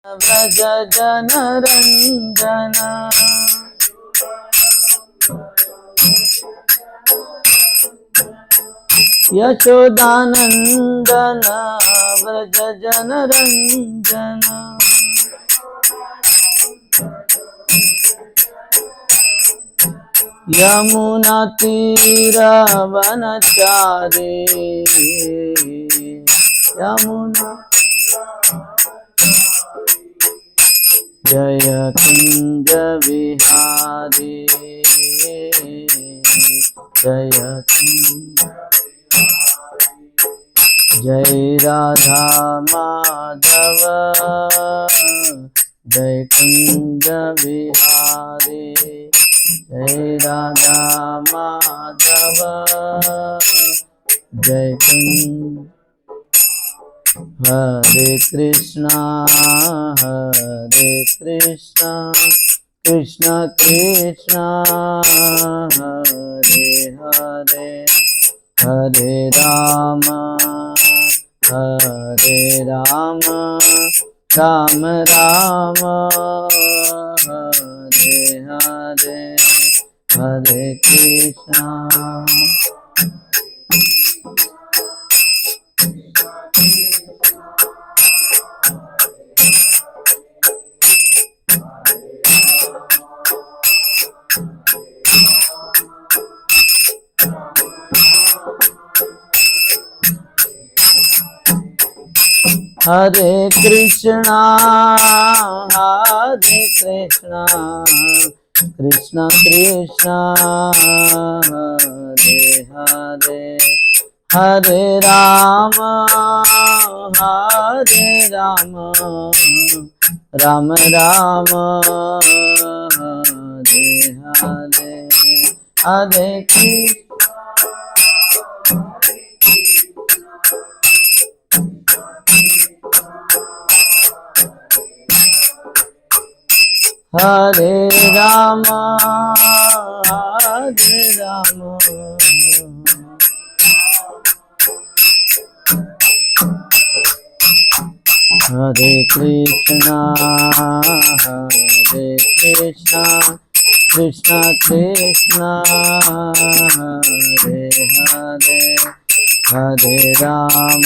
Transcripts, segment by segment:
व्रज जनरञ्जन यशोदानन्दन व्रज जनरञ्जन यमुना तीरवनचारी यमुना जय कुंज विहारी जय कुंज जय राधा माधव जय कुंज विहारी जय राधा माधव जय कुंज हरे कृष्णा कृष्ण कृष्ण हरे हरे हरे राम राम राम हरे हरे हरे कृष्णा हरे कृष्णा कृष्ण कृष्ण हरे हरे हरे राम राम राम हरे हरे हरे कृष्ण हरे राम हरे कृष्णा कृष्ण कृष्ण हरे हरे हरे राम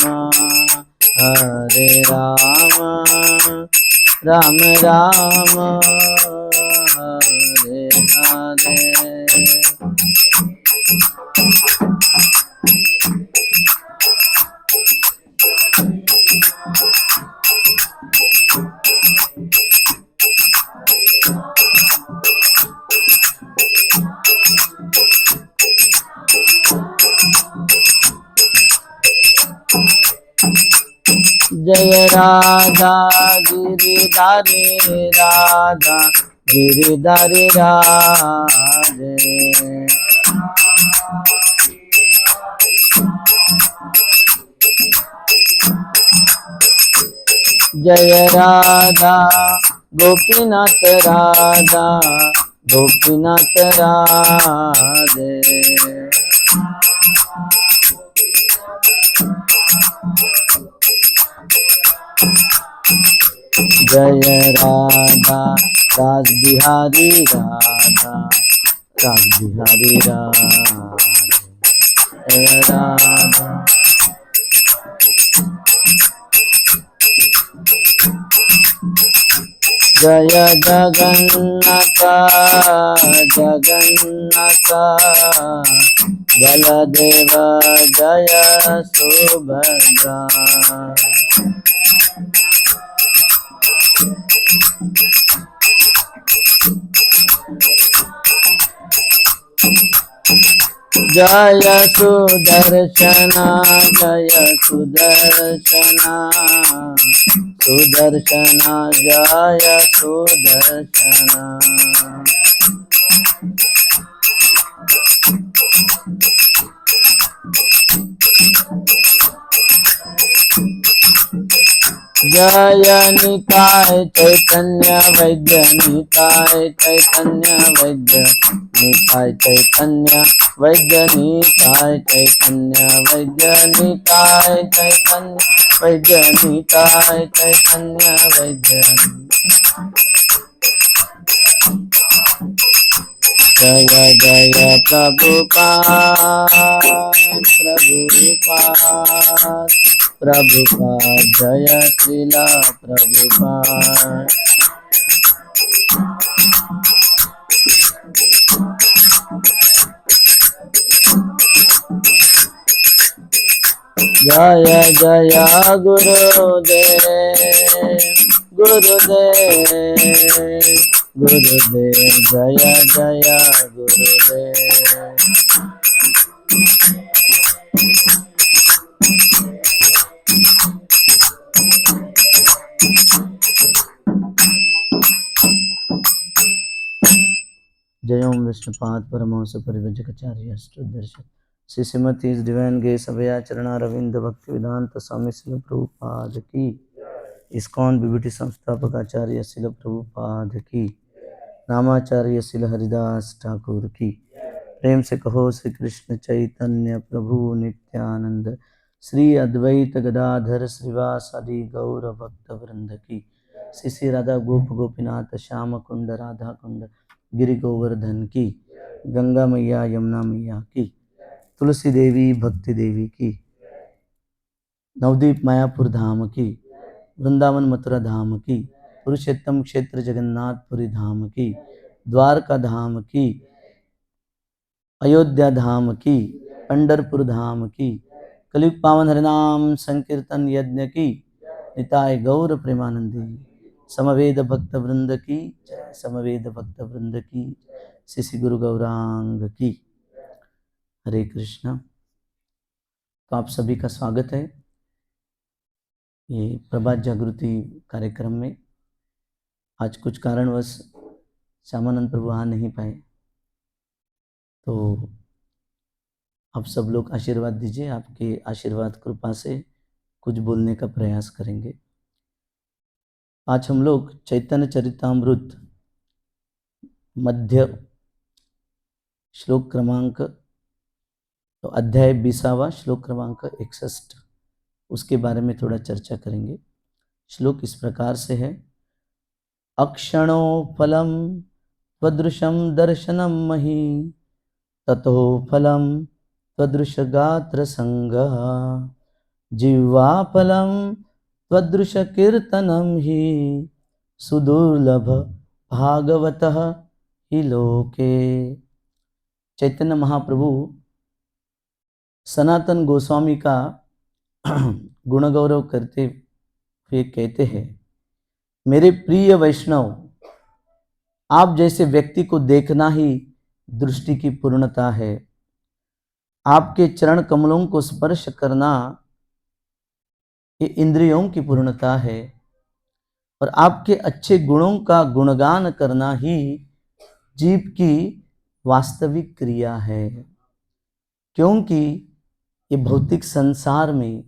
राम राम हरे हरे जय राधा गिरिधारी राधा गिरिधारी राधे जय राधा गोपीनाथ राधा गोपीनाथ राधे जय राधा रास बिहारी राधा रास बिहारी राधा जय जगन्नाथ बलदेव जय सुभद्रा जय सुदर्शन जय सुदर्शन जय निताय चैतन्य वैद्य निताय चैतन्य वैद्य निताय चैतन्य वैद्य निताय चैतन्य वैद्य निताय चैतन्य वैद्य निताय चैतन्य वैद्य जय जय प्रभुपाद प्रभुपाद प्रभुपाद जय श्रीला प्रभुपाद जय जय गुरुदेव गुरुदेव गुरुदेव जय जय गुरुदेव जय ओम विष्णुपाद परमहंस परिव्रजकाचार्य अष्टोदर्शन श्री श्रीमती डिवाइन ग्रेस अभया चरणारविंद भक्ति वेदांत स्वामी शिल प्रभुपाद की इस्कॉन विभूति संस्थापक आचार्य शिल प्रभुपाद की नामाचार्य शिल हरिदास ठाकुर की प्रेम से कहो श्री कृष्ण चैतन्य प्रभु नित्यानंद श्री अद्वैत गदाधर श्रीवासादि गौर भक्त वृंद की श्री श्री राधा गोप गोपीनाथ श्याम कुंड राधा कुंड गिरि गोवर्धन की गंगा मैया यमुना मैया की तुलसी देवी भक्ति देवी की नवदीप मायापुर धाम की वृंदावन मथुरा धाम की पुरुषोत्तम क्षेत्र जगन्नाथपुरी धाम की द्वारका धाम की अयोध्या धाम की पंढरपुर धाम की कलियुग पावन हरिनाम संकीर्तन यज्ञ की निताय गौर प्रेमानंदी समवेद भक्त वृंद की जय समवेद भक्त वृंद की श्री गुरु गौरांग की हरे कृष्णा। तो आप सभी का स्वागत है ये प्रभात जागृति कार्यक्रम में। आज कुछ कारणवश श्यामानंद प्रभु आ नहीं पाए, तो आप सब लोग आशीर्वाद दीजिए। आपके आशीर्वाद कृपा से कुछ बोलने का प्रयास करेंगे। आज हम लोग चैतन्य चरितामृत मध्य श्लोक क्रमांक तो अध्याय 20वां श्लोक क्रमांक 61 उसके बारे में थोड़ा चर्चा करेंगे। श्लोक इस प्रकार से है। अक्षणो फलम त्वदृशम दर्शनम मही ततो फलम त्वदृश गात्र संगः जिह्वा फलम त्वदृश कीर्तनम ही सुदुर्लभ भागवतः ही लोके। चैतन्य महाप्रभु सनातन गोस्वामी का गुण गौरव करते हुए कहते हैं, मेरे प्रिय वैष्णव, आप जैसे व्यक्ति को देखना ही दृष्टि की पूर्णता है। आपके चरण कमलों को स्पर्श करना ये इंद्रियों की पूर्णता है और आपके अच्छे गुणों का गुणगान करना ही जीव की वास्तविक क्रिया है। क्योंकि ये भौतिक संसार में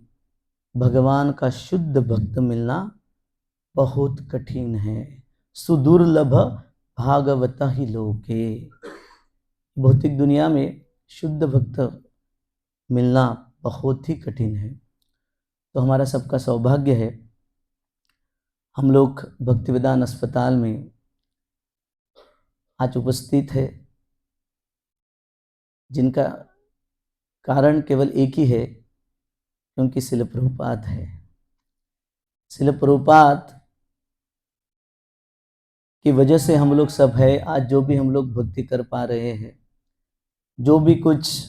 भगवान का शुद्ध भक्त मिलना बहुत कठिन है। सुदुर्लभ भागवत ही लोके। भौतिक दुनिया में शुद्ध भक्त मिलना बहुत ही कठिन है। तो हमारा सबका सौभाग्य है, हम लोग भक्तिवेदांत अस्पताल में आज उपस्थित है, जिनका कारण केवल एक ही है, क्योंकि शिल प्रभुपाद है। शिल प्रभुपाद की वजह से हम लोग सब है। आज जो भी हम लोग भक्ति कर पा रहे हैं, जो भी कुछ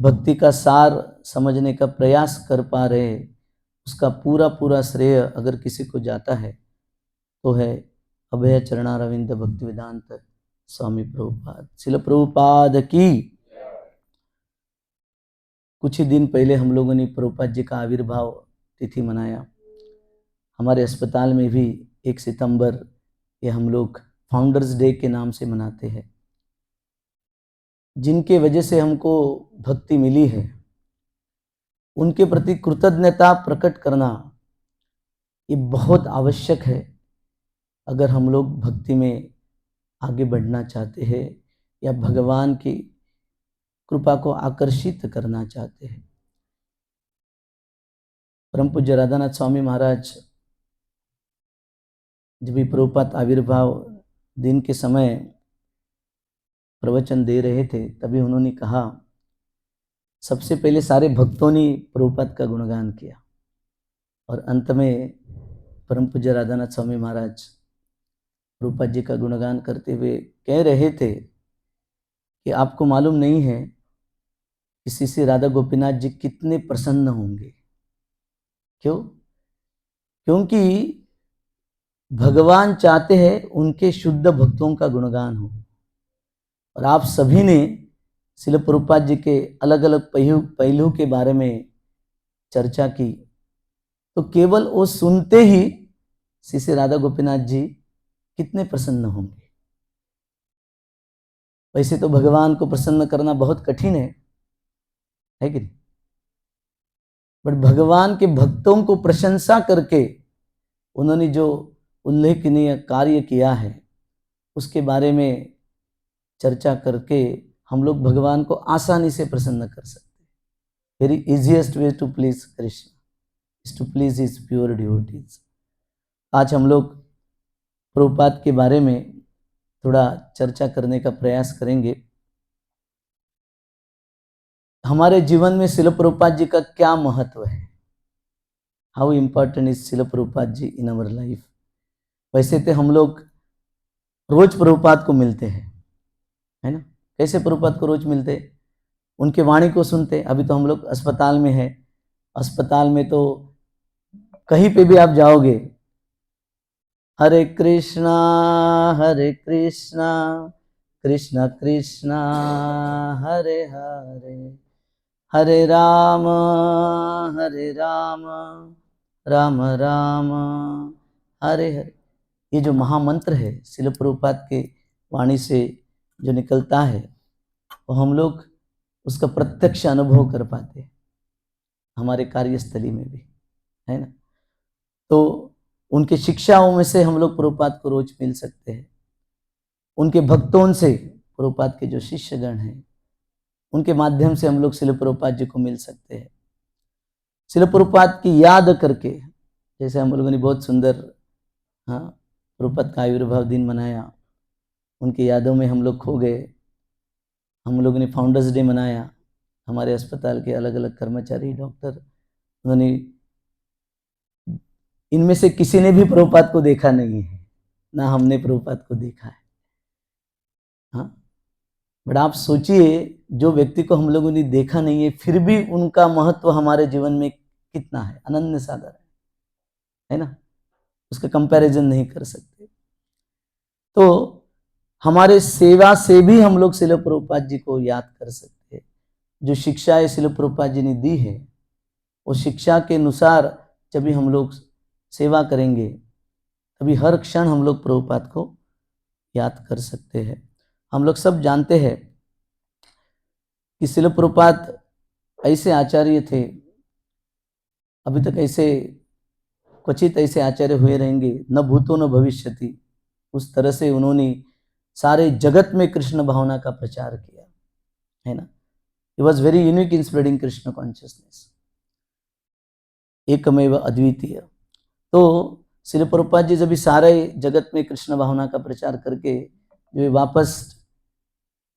भक्ति का सार समझने का प्रयास कर पा रहे हैं, उसका पूरा पूरा श्रेय अगर किसी को जाता है तो है अभय चरणारविंद भक्ति वेदांत स्वामी प्रभुपाद। शिल प्रभुपाद की। कुछ ही दिन पहले हम लोगों ने प्रभुपाद जी का आविर्भाव तिथि मनाया। हमारे अस्पताल में भी 1 सितंबर ये हम लोग फाउंडर्स डे के नाम से मनाते हैं। जिनके वजह से हमको भक्ति मिली है, उनके प्रति कृतज्ञता प्रकट करना ये बहुत आवश्यक है अगर हम लोग भक्ति में आगे बढ़ना चाहते हैं या भगवान की कृपा को आकर्षित करना चाहते हैं। परम पूज्य राधानाथ स्वामी महाराज जब भी प्रभुपाद आविर्भाव दिन के समय प्रवचन दे रहे थे, तभी उन्होंने कहा, सबसे पहले सारे भक्तों ने प्रभुपाद का गुणगान किया और अंत में परम पूज्य राधानाथ स्वामी महाराज प्रभुपाद जी का गुणगान करते हुए कह रहे थे कि आपको मालूम नहीं है कि श्री श्री राधा गोपीनाथ जी कितने प्रसन्न होंगे। क्यों? क्योंकि भगवान चाहते हैं उनके शुद्ध भक्तों का गुणगान हो। और आप सभी ने श्रील प्रभुपाद जी के अलग अलग पहलू के बारे में चर्चा की, तो केवल वो सुनते ही श्री श्री राधा गोपीनाथ जी कितने प्रसन्न होंगे। वैसे तो भगवान को प्रसन्न करना बहुत कठिन है कि नहीं? बट भगवान के भक्तों को प्रशंसा करके उन्होंने जो उल्लेखनीय कार्य किया है, उसके बारे में चर्चा करके हम लोग भगवान को आसानी से प्रसन्न कर सकते हैं। Very easiest way to please Krishna is to please his pure devotees. आज हम लोग प्रभुपाद के बारे में थोड़ा चर्चा करने का प्रयास करेंगे। हमारे जीवन में श्रील प्रभुपाद जी का क्या महत्व है? How important is Srila Prabhupada ji in our life? वैसे तो हम लोग रोज प्रभुपाद को मिलते हैं, है ना? कैसे प्रभुपाद को रोज मिलते? उनके वाणी को सुनते। अभी तो हम लोग अस्पताल में है, अस्पताल में तो कहीं पे भी आप जाओगे, हरे कृष्णा कृष्ण कृष्ण हरे हरे, हरे राम राम राम हरे हरे। ये जो महामंत्र है श्रील प्रभुपाद के वाणी से जो निकलता है, वो हम लोग उसका प्रत्यक्ष अनुभव कर पाते हैं हमारे कार्यस्थली में भी, है ना? तो उनके शिक्षाओं में से हम लोग प्रभुपाद को रोज मिल सकते हैं। उनके भक्तों से, प्रभुपाद के जो शिष्यगण हैं, उनके माध्यम से हम लोग श्रील प्रभुपाद जी को मिल सकते हैं। श्रील प्रभुपाद की याद करके, जैसे हम लोगों ने बहुत सुंदर प्रभुपाद का आविर्भाव दिन मनाया, उनकी यादों में हम लोग खो गए। हम लोगों ने फाउंडर्स डे मनाया, हमारे अस्पताल के अलग अलग कर्मचारी, डॉक्टर, उन्होंने, इनमें से किसी ने भी प्रभुपाद को देखा नहीं है, ना हमने प्रभुपाद को देखा है। हाँ, बट आप सोचिए, जो व्यक्ति को हम लोगों ने देखा नहीं है, फिर भी उनका महत्व हमारे जीवन में कितना है, अनन्य साधारण है ना? उसका कंपैरिजन नहीं कर सकते। तो हमारे सेवा से भी हम लोग श्रील प्रभुपाद जी को याद कर सकते हैं। जो शिक्षाएं श्रील प्रभुपाद जी ने दी है, वो शिक्षा के अनुसार जब भी हम लोग सेवा करेंगे, तभी हर क्षण हम लोग प्रभुपाद को याद कर सकते हैं। हम लोग सब जानते हैं कि श्रील प्रभुपाद ऐसे आचार्य थे, अभी तक ऐसे क्वचित ऐसे आचार्य हुए रहेंगे, न भूतो न भविष्यति। उस तरह से उन्होंने सारे जगत में कृष्ण भावना का प्रचार किया, है ना? ही was very unique in spreading Krishna consciousness, एकमेव अद्वितीय। तो श्रील प्रभुपाद जी जब सारे जगत में कृष्ण भावना का प्रचार करके जो वापस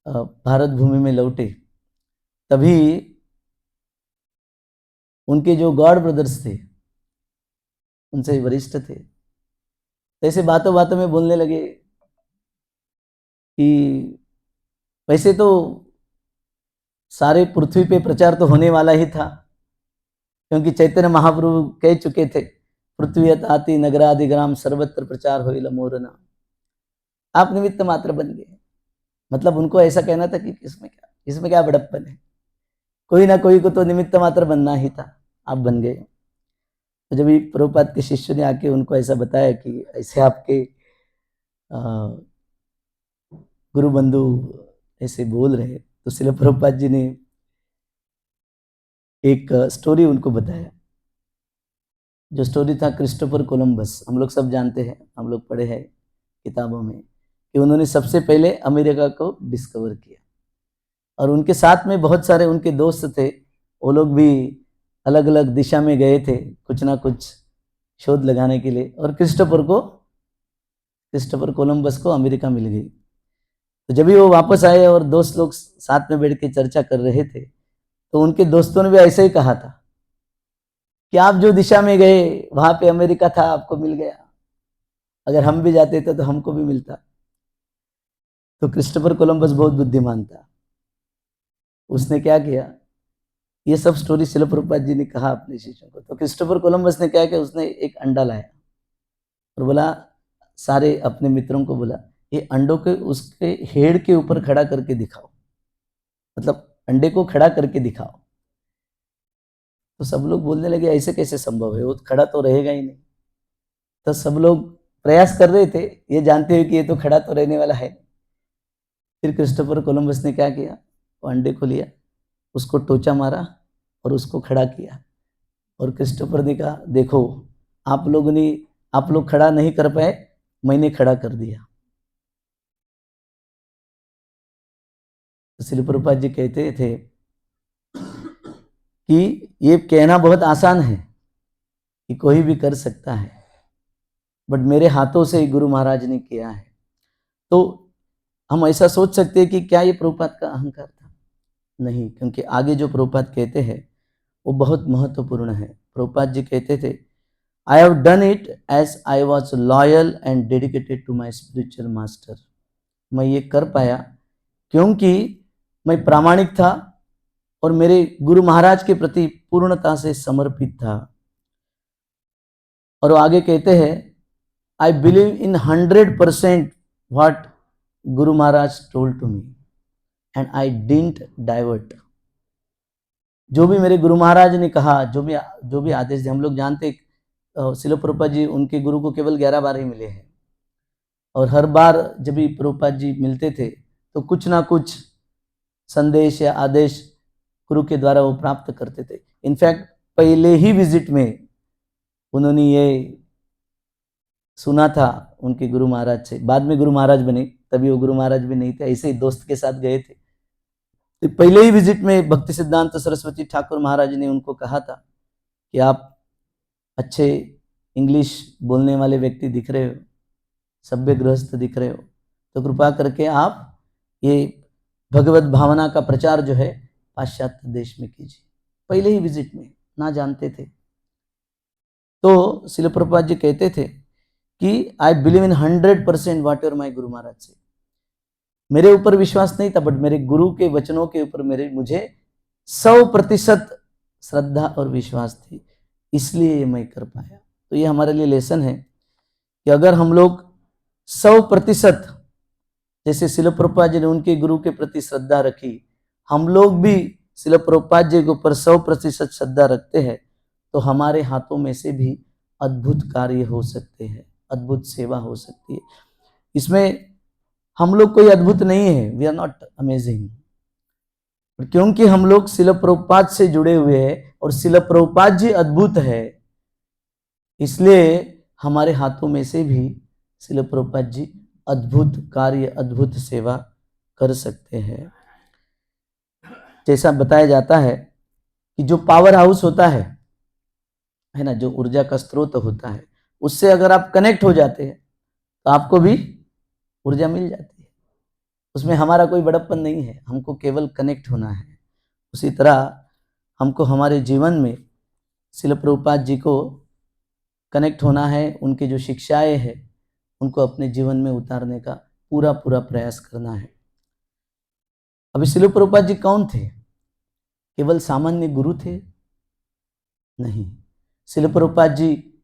भारत भूमि में लौटे, तभी उनके जो गॉड ब्रदर्स थे, उनसे वरिष्ठ थे, ऐसे बातों बातों में बोलने लगे कि वैसे तो सारे पृथ्वी पे प्रचार तो होने वाला ही था, क्योंकि चैतन्य महाप्रभु कह चुके थे, पृथ्वी ताति नगरादि ग्राम सर्वत्र प्रचार होइल मोर नाम। आप निमित्त मात्र बन गए। मतलब उनको ऐसा कहना था कि इसमें क्या बड़प्पन है, कोई ना कोई को तो निमित्त मात्र बनना ही था, आप बन गए। तो जब प्रभुपाद के शिष्य ने आके उनको ऐसा बताया कि ऐसे आपके गुरु बंधु ऐसे बोल रहे, तो श्रील प्रभुपाद जी ने एक स्टोरी उनको बताया, जो स्टोरी था क्रिस्टोफर कोलंबस। हम लोग सब जानते हैं, हम लोग पढ़े हैं किताबों में कि उन्होंने सबसे पहले अमेरिका को डिस्कवर किया, और उनके साथ में बहुत सारे उनके दोस्त थे, वो लोग भी अलग अलग दिशा में गए थे कुछ ना कुछ शोध लगाने के लिए, और क्रिस्टोफर कोलंबस को अमेरिका मिल गई। तो जब भी वो वापस आए और दोस्त लोग साथ में बैठ के चर्चा कर रहे थे, तो उनके दोस्तों ने भी ऐसे ही कहा था कि आप जो दिशा में गए वहां पे अमेरिका था, आपको मिल गया, अगर हम भी जाते थे तो हमको भी मिलता। तो क्रिस्टोफर कोलंबस बहुत बुद्धिमान था। उसने क्या किया, ये सब स्टोरी शिल प्रभुपाद जी ने कहा अपने शिष्यों को। तो क्रिस्टोफर कोलंबस ने क्या किया, उसने एक अंडा लाया और बोला, सारे अपने मित्रों को बोला, ये अंडों के उसके हेड के ऊपर खड़ा करके दिखाओ, मतलब अंडे को खड़ा करके दिखाओ। तो सब लोग बोलने लगे, ऐसे कैसे संभव है, वो खड़ा तो रहेगा ही नहीं। तो सब लोग प्रयास कर रहे थे, ये जानते हुए कि ये तो खड़ा तो रहने वाला है। फिर क्रिस्टोफर कोलंबस ने क्या किया, वो अंडे को लिया, उसको टोचा मारा और उसको खड़ा किया। और क्रिस्टोफर ने कहा, देखो आप लोग खड़ा नहीं कर पाए, मैंने खड़ा कर दिया। तो श्रील प्रभुपाद जी कहते थे कि ये कहना बहुत आसान है कि कोई भी कर सकता है, बट मेरे हाथों से गुरु महाराज ने किया है। तो हम ऐसा सोच सकते हैं कि क्या ये प्रभुपाद का अहंकार था? नहीं, क्योंकि आगे जो प्रभुपाद कहते हैं वो बहुत महत्वपूर्ण है। प्रभुपाद जी कहते थे, I have done it as I was loyal and dedicated to my spiritual master. मैं ये कर पाया क्योंकि मैं प्रामाणिक था और मेरे गुरु महाराज के प्रति पूर्णता से समर्पित था। और वो आगे कहते हैं, I believe in 100% what Guru Maharaj told to me and I didn't divert. जो भी मेरे गुरु महाराज ने कहा, जो भी आदेश दिए, हम लोग जानते श्रील प्रभुपाद जी उनके गुरु को केवल 11 बार ही मिले हैं, और हर बार जब भी प्रभुपाद जी मिलते थे तो कुछ ना कुछ संदेश या आदेश गुरु के द्वारा वो प्राप्त करते थे। इनफैक्ट पहले ही विजिट में उन्होंने ये सुना था उनके गुरु महाराज से, बाद में गुरु महाराज बने, तभी वो गुरु महाराज भी नहीं थे, ऐसे ही दोस्त के साथ गए थे। तो पहले ही विजिट में भक्ति सिद्धांत सरस्वती ठाकुर महाराज ने उनको कहा था कि आप अच्छे इंग्लिश बोलने वाले व्यक्ति दिख रहे हो, सभ्य गृहस्थ दिख रहे हो, तो कृपा करके आप ये भगवत भावना का प्रचार जो है पाश्चात्य देश में कीजिए। पहले ही विजिट में, ना जानते थे। तो श्रील प्रभुपाद जी कहते थे कि I believe in 100% what ever my Guru Maharaj से। मेरे ऊपर विश्वास नहीं था, बट मेरे गुरु के वचनों के ऊपर मुझे 100% श्रद्धा और विश्वास थी, इसलिए ये मैं कर पाया। तो ये हमारे लिए लेसन है कि अगर हम लोग 100% जैसे श्रील प्रभुपाद जी ने उनके गुरु के प्रति श्रद्धा रखी, हम लोग भी श्रील प्रभुपाद जी के ऊपर 100% श्रद्धा रखते हैं, तो हमारे हाथों में से भी अद्भुत कार्य हो सकते हैं, अद्भुत सेवा हो सकती है। इसमें हम लोग कोई अद्भुत नहीं है, वी आर नॉट अमेजिंग, क्योंकि हम लोग श्रील प्रभुपाद से जुड़े हुए हैं और श्रील प्रभुपाद जी अद्भुत है, इसलिए हमारे हाथों में से भी श्रील प्रभुपाद जी अद्भुत कार्य, अद्भुत सेवा कर सकते हैं। जैसा बताया जाता है कि जो पावर हाउस होता है ना, जो ऊर्जा का स्रोत होता है, उससे अगर आप कनेक्ट हो जाते हैं तो आपको भी ऊर्जा मिल जाती है। उसमें हमारा कोई बड़प्पन नहीं है, हमको केवल कनेक्ट होना है। उसी तरह हमको हमारे जीवन में श्रील प्रभुपाद जी को कनेक्ट होना है, उनकी जो शिक्षाएं हैं उनको अपने जीवन में उतारने का पूरा प्रयास करना है। अभी श्रील प्रभुपाद जी कौन थे? केवल सामान्य गुरु थे? नहीं, श्रील प्रभुपाद जी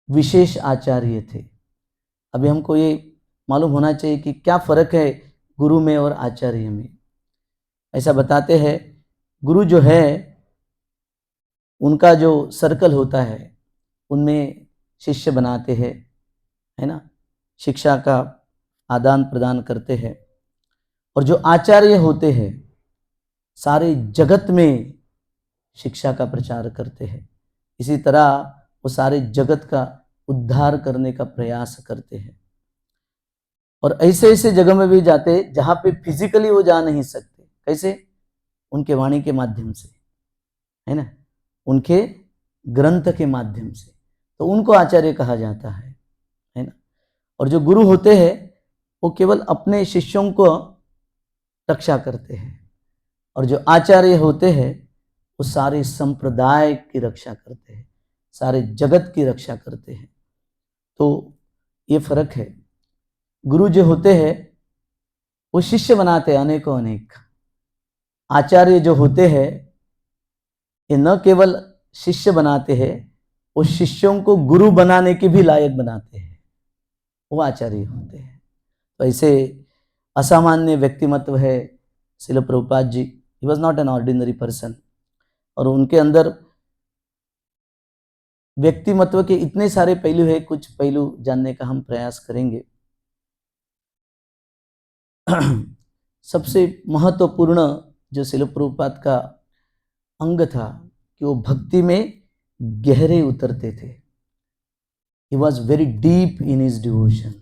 विशेष आचार्य थे। अभी हमको ये मालूम होना चाहिए कि क्या फर्क है गुरु में और आचार्य में। ऐसा बताते हैं, गुरु जो है उनका जो सर्कल होता है उनमें शिष्य बनाते हैं, है ना, शिक्षा का आदान प्रदान करते हैं। और जो आचार्य होते हैं सारे जगत में शिक्षा का प्रचार करते हैं। इसी तरह वो सारे जगत का उद्धार करने का प्रयास करते हैं, और ऐसे ऐसे जगह में भी जाते हैं जहां पे फिजिकली वो जा नहीं सकते। कैसे? उनके वाणी के माध्यम से। है ना, उनके ग्रंथ के माध्यम से, तो उनको आचार्य कहा जाता है ना। और जो गुरु होते हैं वो केवल अपने शिष्यों को रक्षा करते हैं, और जो आचार्य होते हैं वो सारे संप्रदाय की रक्षा करते हैं, सारे जगत की रक्षा करते हैं। तो ये फर्क है। गुरु जो होते हैं वो शिष्य बनाते हैं अनेकों अनेक। आचार्य जो होते हैं ये न केवल शिष्य बनाते हैं, वो शिष्यों को गुरु बनाने के भी लायक बनाते हैं, वो आचार्य होते हैं। तो ऐसे असामान्य व्यक्तिमत्व है Srila Prabhupada ji. He was not an ordinary person, और उनके अंदर व्यक्तिमत्व के इतने सारे पहलू है, कुछ पहलू जानने का हम प्रयास करेंगे। सबसे महत्वपूर्ण जो श्रील प्रभुपाद का अंग था कि वो भक्ति में गहरे उतरते थे। ही was very deep in his devotion.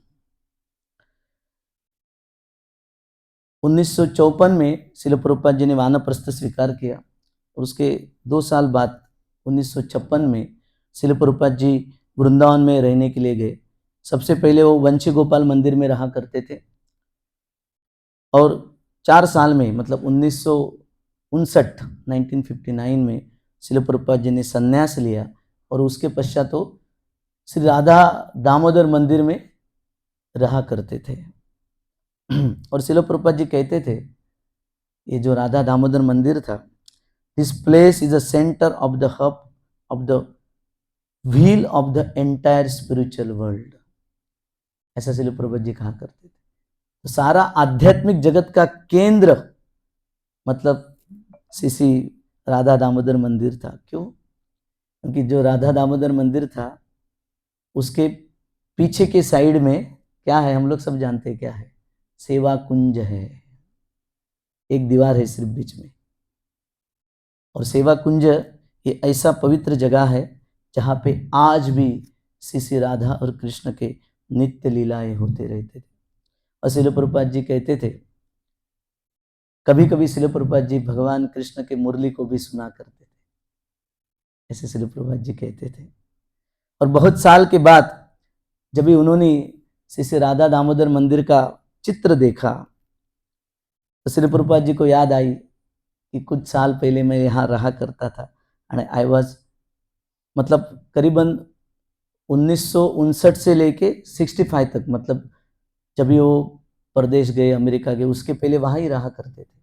1954 में श्रील प्रभुपाद जी ने वानप्रस्थ स्वीकार किया, और उसके 2 साल बाद 1956 में श्रील प्रभुपाद जी वृंदावन में रहने के लिए गए। सबसे पहले वो वंशी गोपाल मंदिर में रहा करते थे, और 4 साल में मतलब 1959 में श्रील प्रभुपाद जी ने संन्यास लिया, और उसके पश्चात वो श्री राधा दामोदर मंदिर में रहा करते थे। और श्रील प्रभुपाद जी कहते थे, ये जो राधा दामोदर मंदिर था, this place is a centre of the hub of the wheel of the entire spiritual world, ऐसा श्रील प्रभुपाद जी कहा करते थे। तो सारा आध्यात्मिक जगत का केंद्र मतलब श्री राधा दामोदर मंदिर था। क्यों? क्योंकि जो राधा दामोदर मंदिर था उसके पीछे के साइड में क्या है, हम लोग सब जानते हैं क्या है, सेवा कुंज है। एक दीवार है सिर्फ बीच में, और सेवा कुंज ये ऐसा पवित्र जगह है जहाँ पे आज भी श्री राधा और कृष्ण के नित्य लीलाएं होते रहते थे। और श्रील प्रभुपाद जी कहते थे, कभी कभी श्रील प्रभुपाद जी भगवान कृष्ण के मुरली को भी सुना करते थे, ऐसे श्रील प्रभुपाद जी कहते थे। और बहुत साल के बाद जब भी उन्होंने श्री राधा दामोदर मंदिर का चित्र देखा, तो श्रील प्रभुपाद जी को याद आई कि कुछ साल पहले मैं यहाँ रहा करता था, एंड आई वाज मतलब करीबन 1959 से लेके 65 तक, मतलब जब भी वो प्रदेश गए, अमेरिका गए, उसके पहले वहाँ ही रहा करते थे।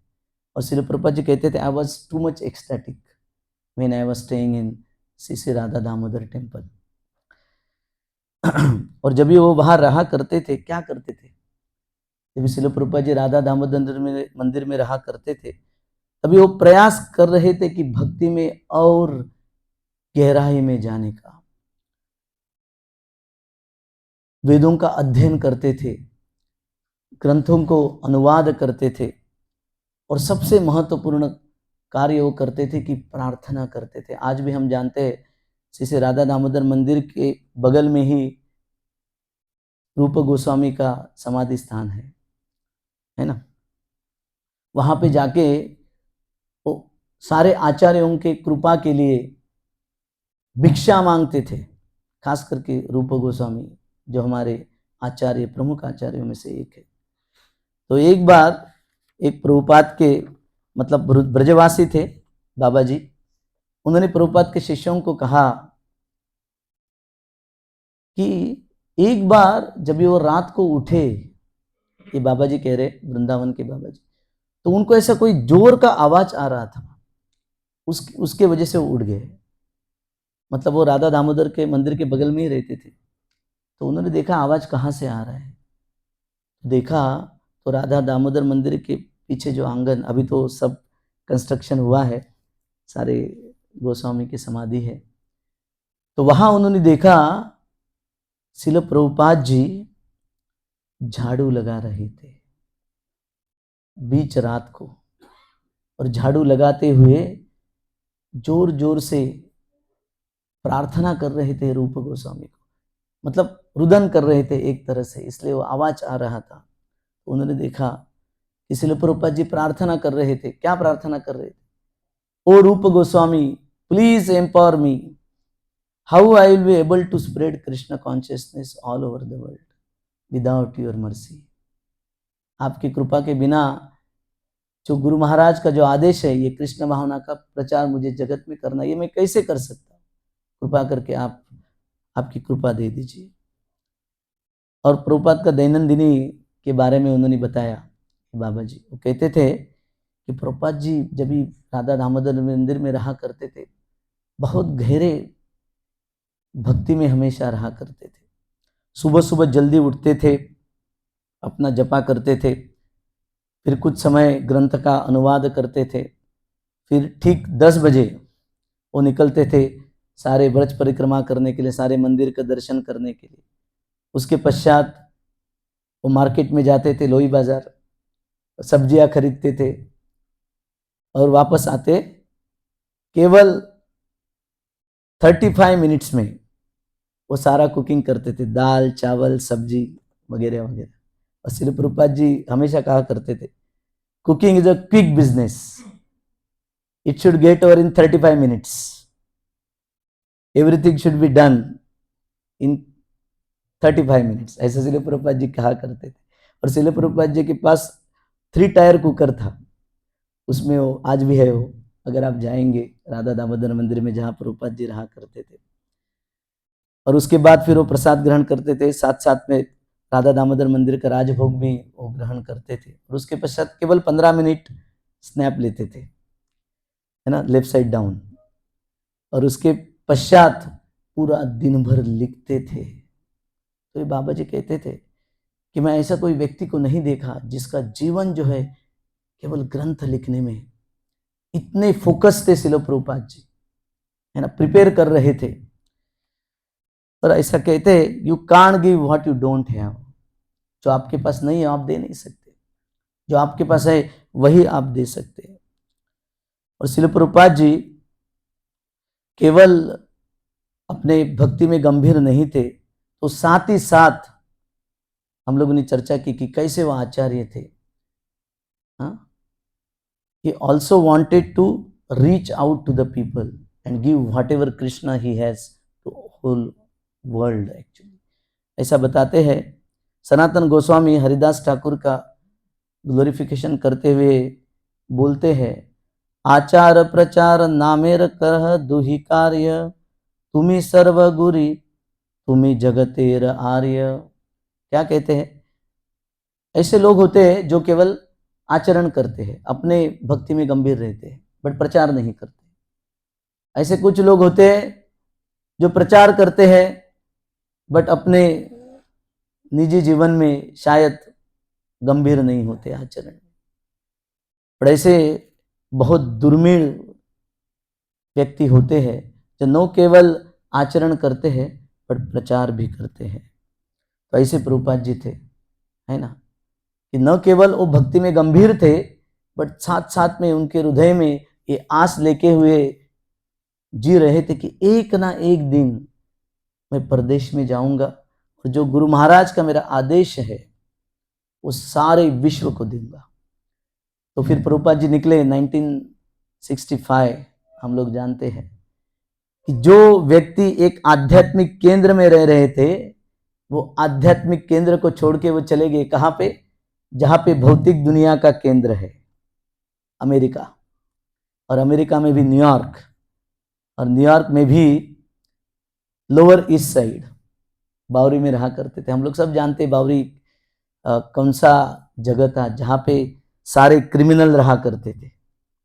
और श्रील प्रभुपाद जी कहते थे, I was too much ecstatic when I was staying in Shri Radha Damodar temple. और जब भी वो वहाँ रहा करते थे, क्या करते थे, जब श्रील प्रभुपाद जी राधा दामोदर मंदिर में रहा करते थे, तभी वो प्रयास कर रहे थे कि भक्ति में और गहराई में जाने का। वेदों का अध्ययन करते थे, ग्रंथों को अनुवाद करते थे, और सबसे महत्वपूर्ण कार्य वो करते थे कि प्रार्थना करते थे। आज भी हम जानते हैं श्री राधा दामोदर मंदिर के बगल में ही रूप गोस्वामी का समाधि स्थान है ना। वहां पे जाके वो सारे आचार्यों के कृपा के लिए भिक्षा मांगते थे, खास करके रूप गोस्वामी जो हमारे आचार्य, प्रमुख आचार्यों में से एक है। तो एक बार एक प्रभुपाद के मतलब ब्रजवासी थे बाबा जी, उन्होंने प्रभुपाद के शिष्यों को कहा कि एक बार जब वो रात को उठे, ये बाबा जी कह रहे, वृंदावन के बाबा जी, तो उनको ऐसा कोई जोर का आवाज आ रहा था, उसके वजह से वो उठ गए। मतलब वो राधा दामोदर के मंदिर के बगल में ही रहते थे, तो उन्होंने देखा आवाज कहाँ से आ रहा है। देखा तो राधा दामोदर मंदिर के पीछे जो आंगन, अभी तो सब कंस्ट्रक्शन हुआ है, सारे गोस्वामी की समाधि है, तो वहां उन्होंने देखा श्रील प्रभुपाद जी झाड़ू लगा रहे थे बीच रात को, और झाड़ू लगाते हुए जोर जोर से प्रार्थना कर रहे थे रूप गोस्वामी को, मतलब रुदन कर रहे थे एक तरह से, इसलिए वो आवाज आ रहा था। उन्होंने देखा कि श्रील प्रभुपाद जी प्रार्थना कर रहे थे। क्या प्रार्थना कर रहे थे? Oh Rupa Goswami, please empower me, how I will be able to spread Krishna consciousness all over the world without your mercy. आपकी कृपा के बिना जो गुरु महाराज का जो आदेश है, ये कृष्ण भावना का प्रचार मुझे जगत में करना, ये मैं कैसे कर सकता हूँ? कृपा करके आप आपकी कृपा दे दीजिए। और प्रभुपाद का दैनंदिनी के बारे में उन्होंने बताया कि बाबा जी वो कहते थे कि प्रभुपाद जी जब भी राधा दामोदर मंदिर में रहा करते थे, बहुत गहरे भक्ति में हमेशा रहा करते थे। सुबह सुबह जल्दी उठते थे, अपना जपा करते थे, फिर कुछ समय ग्रंथ का अनुवाद करते थे, फिर ठीक 10 बजे वो निकलते थे सारे ब्रज परिक्रमा करने के लिए, सारे मंदिर का दर्शन करने के लिए। उसके पश्चात वो मार्केट में जाते थे, लोई बाजार, सब्जियां खरीदते थे और वापस आते केवल 35 मिनट्स में वो सारा कुकिंग करते थे, दाल चावल सब्जी वगैरह वगैरह। और श्रील प्रभुपाद जी हमेशा कहा करते थे, cooking is a quick business, it should get over in 35 minutes, everything should be done in 35 minutes, ऐसा श्रील प्रभुपाद जी कहा करते थे। और श्रील प्रभुपाद जी के पास 3 टायर कुकर था, उसमें वो आज भी है। वो अगर आप जाएंगे राधा दामोदर मंदिर में जहाँ प्रभुपाद जी रहा करते थे, और उसके बाद फिर वो प्रसाद ग्रहण करते थे, साथ साथ में राधा दामोदर मंदिर का राजभोग भी वो ग्रहण करते थे। और उसके पश्चात केवल 15 मिनट स्नैप लेते थे, है ना, लेफ्ट साइड डाउन। और उसके पश्चात पूरा दिन भर लिखते थे। तो ये बाबा जी कहते थे कि मैं ऐसा कोई व्यक्ति को नहीं देखा जिसका जीवन जो है केवल ग्रंथ लिखने में, इतने फोकस थे श्रील प्रभुपाद जी, है ना, प्रिपेयर कर रहे थे। और ऐसा कहते हैं, you can't give what you don't have, जो आपके पास नहीं है आप दे नहीं सकते, जो आपके पास है वही आप दे सकते हैं। और श्रील प्रभुपाद जी केवल अपने भक्ति में गंभीर नहीं थे, तो साथ ही साथ हम लोगों ने चर्चा की कि कैसे वो आचार्य थे। He also wanted to reach out to the people and give whatever Krishna he has to whole world actually। ऐसा बताते हैं सनातन गोस्वामी हरिदास ठाकुर का ग्लोरिफिकेशन करते हुए बोलते हैं, आचार प्रचार नामेर करह दुहि कार्य, तुम्ही सर्व गुरी तुम्ही जगतेर आर्य। क्या कहते हैं? ऐसे लोग होते हैं जो केवल आचरण करते हैं, अपने भक्ति में गंभीर रहते हैं, बट प्रचार नहीं करते। ऐसे कुछ लोग होते हैं जो प्रचार करते हैं बट अपने निजी जीवन में शायद गंभीर नहीं होते आचरण में। पर ऐसे बहुत दुर्मिल व्यक्ति होते हैं जो न केवल आचरण करते हैं बट प्रचार भी करते हैं। तो ऐसे प्रभुपाद जी थे, है ना, कि न केवल वो भक्ति में गंभीर थे बट साथ साथ में उनके हृदय में ये आस लेके हुए जी रहे थे कि एक ना एक दिन मैं परदेश में जाऊंगा और जो गुरु महाराज का मेरा आदेश है वो सारे विश्व को दूंगा। तो फिर प्रभुपाद जी निकले 1965। हम लोग जानते हैं कि जो व्यक्ति एक आध्यात्मिक केंद्र में रह रहे थे, वो आध्यात्मिक केंद्र को छोड़ के वो चले गए कहाँ पे? जहां पे भौतिक दुनिया का केंद्र है, अमेरिका। और अमेरिका में भी न्यूयॉर्क, और न्यूयॉर्क में भी लोअर ईस्ट साइड बावरी में रहा करते थे। हम लोग सब जानते हैं बावरी कौन सा जगह था जहाँ पे सारे क्रिमिनल रहा करते थे,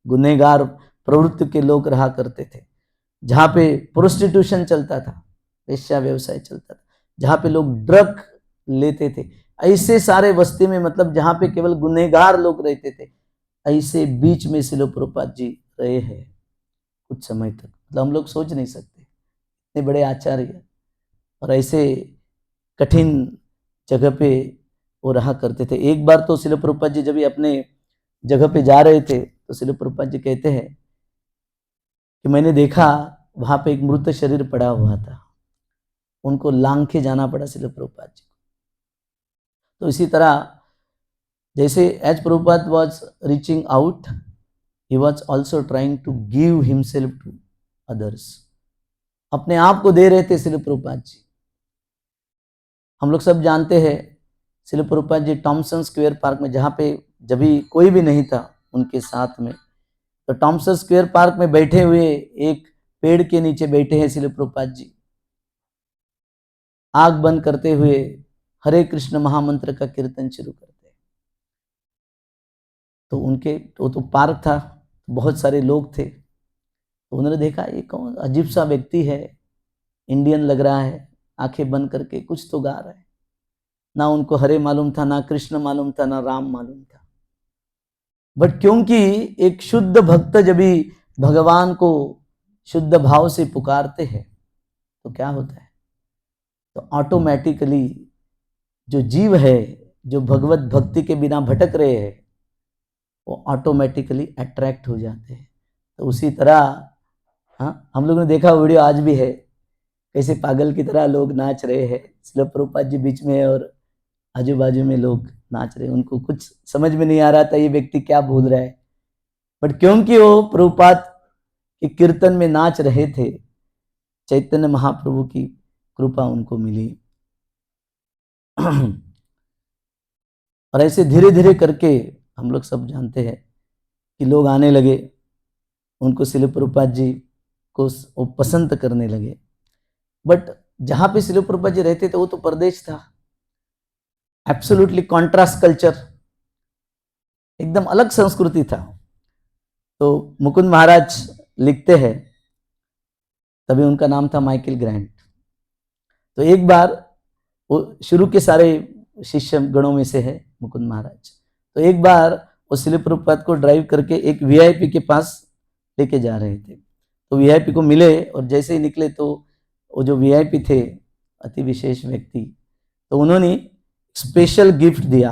गुनहगार प्रवृत्ति के लोग रहा करते थे, जहाँ पे प्रोस्टिट्यूशन चलता था, वेश्या व्यवसाय चलता था, जहाँ पे लोग ड्रग लेते थे। ऐसे सारे बस्ती में, मतलब जहाँ पे केवल गुनहगार लोग रहते थे, ऐसे बीच में श्रील प्रभुपाद जी रहे हैं कुछ समय तक। मतलब हम लोग सोच नहीं सकते, इतने बड़े आचार्य और ऐसे कठिन जगह पे वो रहा करते थे। एक बार तो श्रील प्रभुपाद जी जब अपने जगह पे जा रहे थे तो श्रील प्रभुपाद जी कहते हैं कि मैंने देखा वहां पे एक मृत शरीर पड़ा हुआ था, उनको लांग के जाना पड़ा श्रील प्रभुपाद जी को। तो इसी तरह जैसे as Prabhupada was reaching out, he was also trying to give himself to others, अपने आप को दे रहे थे श्रील प्रभुपाद जी। हम लोग सब जानते हैं श्रील प्रभुपाद जी टॉमसन स्क्वायर पार्क में, जहाँ पे जब भी कोई भी नहीं था उनके साथ में, तो टॉमसन स्क्वायर पार्क में बैठे हुए एक पेड़ के नीचे बैठे हैं श्रील प्रभुपाद जी, आंख बंद करते हुए हरे कृष्ण महामंत्र का कीर्तन शुरू करते हैं। तो उनके तो पार्क था, बहुत सारे लोग थे, तो उन्होंने देखा ये कौन अजीब सा व्यक्ति है, इंडियन लग रहा है, आंखें बंद करके कुछ तो गा रहा है। ना उनको हरे मालूम था, ना कृष्ण मालूम था, ना राम मालूम था। बट क्योंकि एक शुद्ध भक्त जब भी भगवान को शुद्ध भाव से पुकारते हैं तो क्या होता है, तो ऑटोमेटिकली जो जीव है, जो भगवत भक्ति के बिना भटक रहे हैं, वो ऑटोमेटिकली अट्रैक्ट हो जाते हैं। तो उसी तरह हाँ, हम लोगों ने देखा वीडियो आज भी है, कैसे पागल की तरह लोग नाच रहे हैं, श्रील प्रभुपाद जी बीच में और आजू बाजू में लोग नाच रहे हैं। उनको कुछ समझ में नहीं आ रहा था ये व्यक्ति क्या बोल रहा है, बट क्योंकि वो प्रभुपाद के कीर्तन में नाच रहे थे, चैतन्य महाप्रभु की कृपा उनको मिली। और ऐसे धीरे धीरे करके हम लोग सब जानते हैं कि लोग आने लगे, उनको श्रील प्रभुपाद जी को वो पसंद करने लगे। बट जहाँ पे श्रील प्रभुपाद जी रहते थे वो तो प्रदेश था, एब्सोल्युटली कॉन्ट्रास्ट कल्चर, एकदम अलग संस्कृति था। तो मुकुंद महाराज लिखते हैं, तभी उनका नाम था माइकल ग्रैंट। तो एक बार वो शुरू के सारे शिष्य गणों में से है मुकुंद महाराज, तो एक बार वो श्रील प्रभुपाद को ड्राइव करके एक वीआईपी के पास लेके जा रहे थे। तो वीआईपी को मिले और जैसे ही निकले तो वो जो वीआईपी थे, अति विशेष व्यक्ति, तो उन्होंने स्पेशल गिफ्ट दिया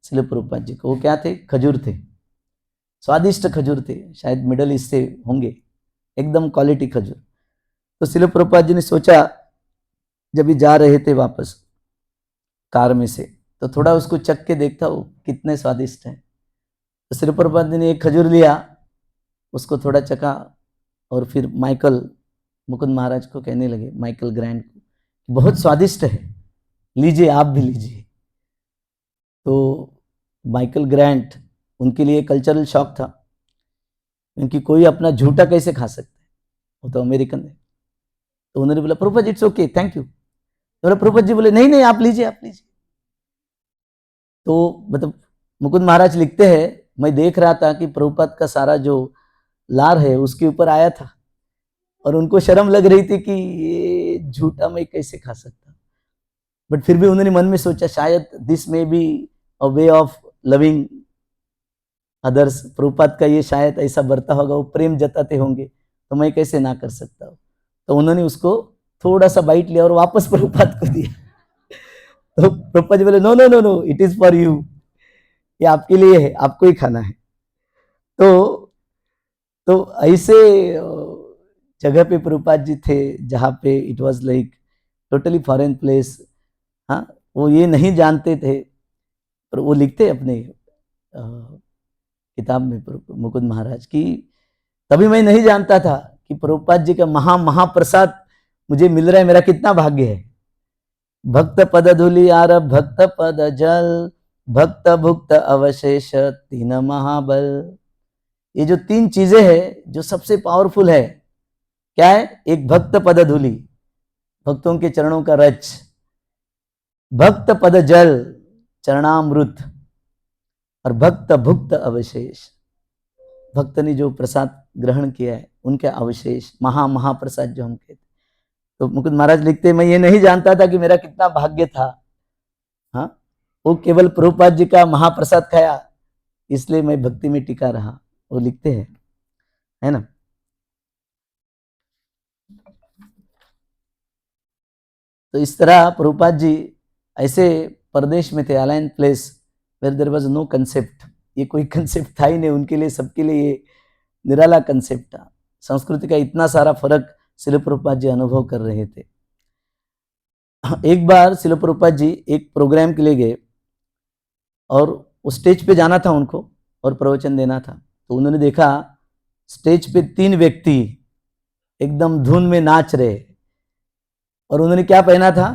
श्रील प्रभुपाद जी को। वो क्या थे, खजूर थे, स्वादिष्ट खजूर थे, शायद मिडल ईस्ट से होंगे, एकदम क्वालिटी खजूर। तो श्रील प्रभुपाद जी ने सोचा, जब भी जा रहे थे वापस कार में से, तो थोड़ा उसको चख के देखता वो कितने स्वादिष्ट है। तो श्रील प्रभुपाद जी ने एक खजूर लिया, उसको थोड़ा चखा और फिर मुकुंद महाराज को कहने लगे, माइकल ग्रैंट को, बहुत स्वादिष्ट है, लीजिए, आप भी लीजिए। तो माइकल ग्रैंट, उनके लिए कल्चरल शॉक था, क्योंकि कोई अपना झूठा कैसे खा सकता है, वो तो अमेरिकन है। तो उन्होंने बोला, Prabhupada it's okay, thank you. तो प्रभुपाद जी बोले, नहीं नहीं, आप लीजिए, आप लीजिए। तो मतलब मुकुंद महाराज लिखते हैं, मैं देख रहा था कि प्रभुपाद का सारा जो लार है उसके ऊपर आया था, और उनको शर्म लग रही थी कि ये झूठा मैं कैसे खा सकता। बट फिर भी उन्होंने मन में सोचा, शायद this may be a way of loving others, Prabhupada का ये शायद ऐसा बरता होगा, वो प्रेम जताते होंगे, तो मैं कैसे ना कर सकता हूँ। तो उन्होंने उसको थोड़ा सा बाइट लिया और वापस प्रभुपाद को दिया। तो प्रभुपाद जी बोले, no no no no, it is for you, ये आपके लिए है, आपको ही खाना है। तो ऐसे जगह पे प्रभुपाद जी थे जहाँ पे it was like totally foreign place. हाँ, वो ये नहीं जानते थे, पर वो लिखते अपने किताब में मुकुंद महाराज की, तभी मैं नहीं जानता था कि प्रभुपाद जी का महाप्रसाद मुझे मिल रहा है, मेरा कितना भाग्य है। भक्त पद धूलि आर भक्त पद जल, भक्त भुक्त अवशेष तीन महाबल। ये जो तीन चीजें हैं जो सबसे पावरफुल है, क्या है, एक भक्त पद धूलि, भक्तों के चरणों का रच, भक्त पद जल, चरणामृत, और भक्त भुक्त अवशेष, भक्त ने जो प्रसाद ग्रहण किया है उनके अवशेष, महाप्रसाद जो हम कहते। तो मुकुंद महाराज लिखते, मैं ये नहीं जानता था कि मेरा कितना भाग्य था, हाँ, वो केवल प्रभुपाद जी का महाप्रसाद खाया, इसलिए मैं भक्ति में टिका रहा। वो लिखते हैं, है ना। तो इस तरह प्रभुपाद जी ऐसे प्रदेश में थे, alien place where there was no concept, ये कोई कंसेप्ट था ही नहीं उनके लिए, सबके लिए ये निराला कंसेप्ट था। संस्कृति का इतना सारा फर्क श्रील प्रभुपाद जी अनुभव कर रहे थे। एक बार श्रील प्रभुपाद जी एक प्रोग्राम के लिए गए और उस स्टेज पे जाना था उनको और प्रवचन देना था। तो उन्होंने देखा स्टेज पे 3 व्यक्ति एकदम धुन में नाच रहे, और उन्होंने क्या पहना था?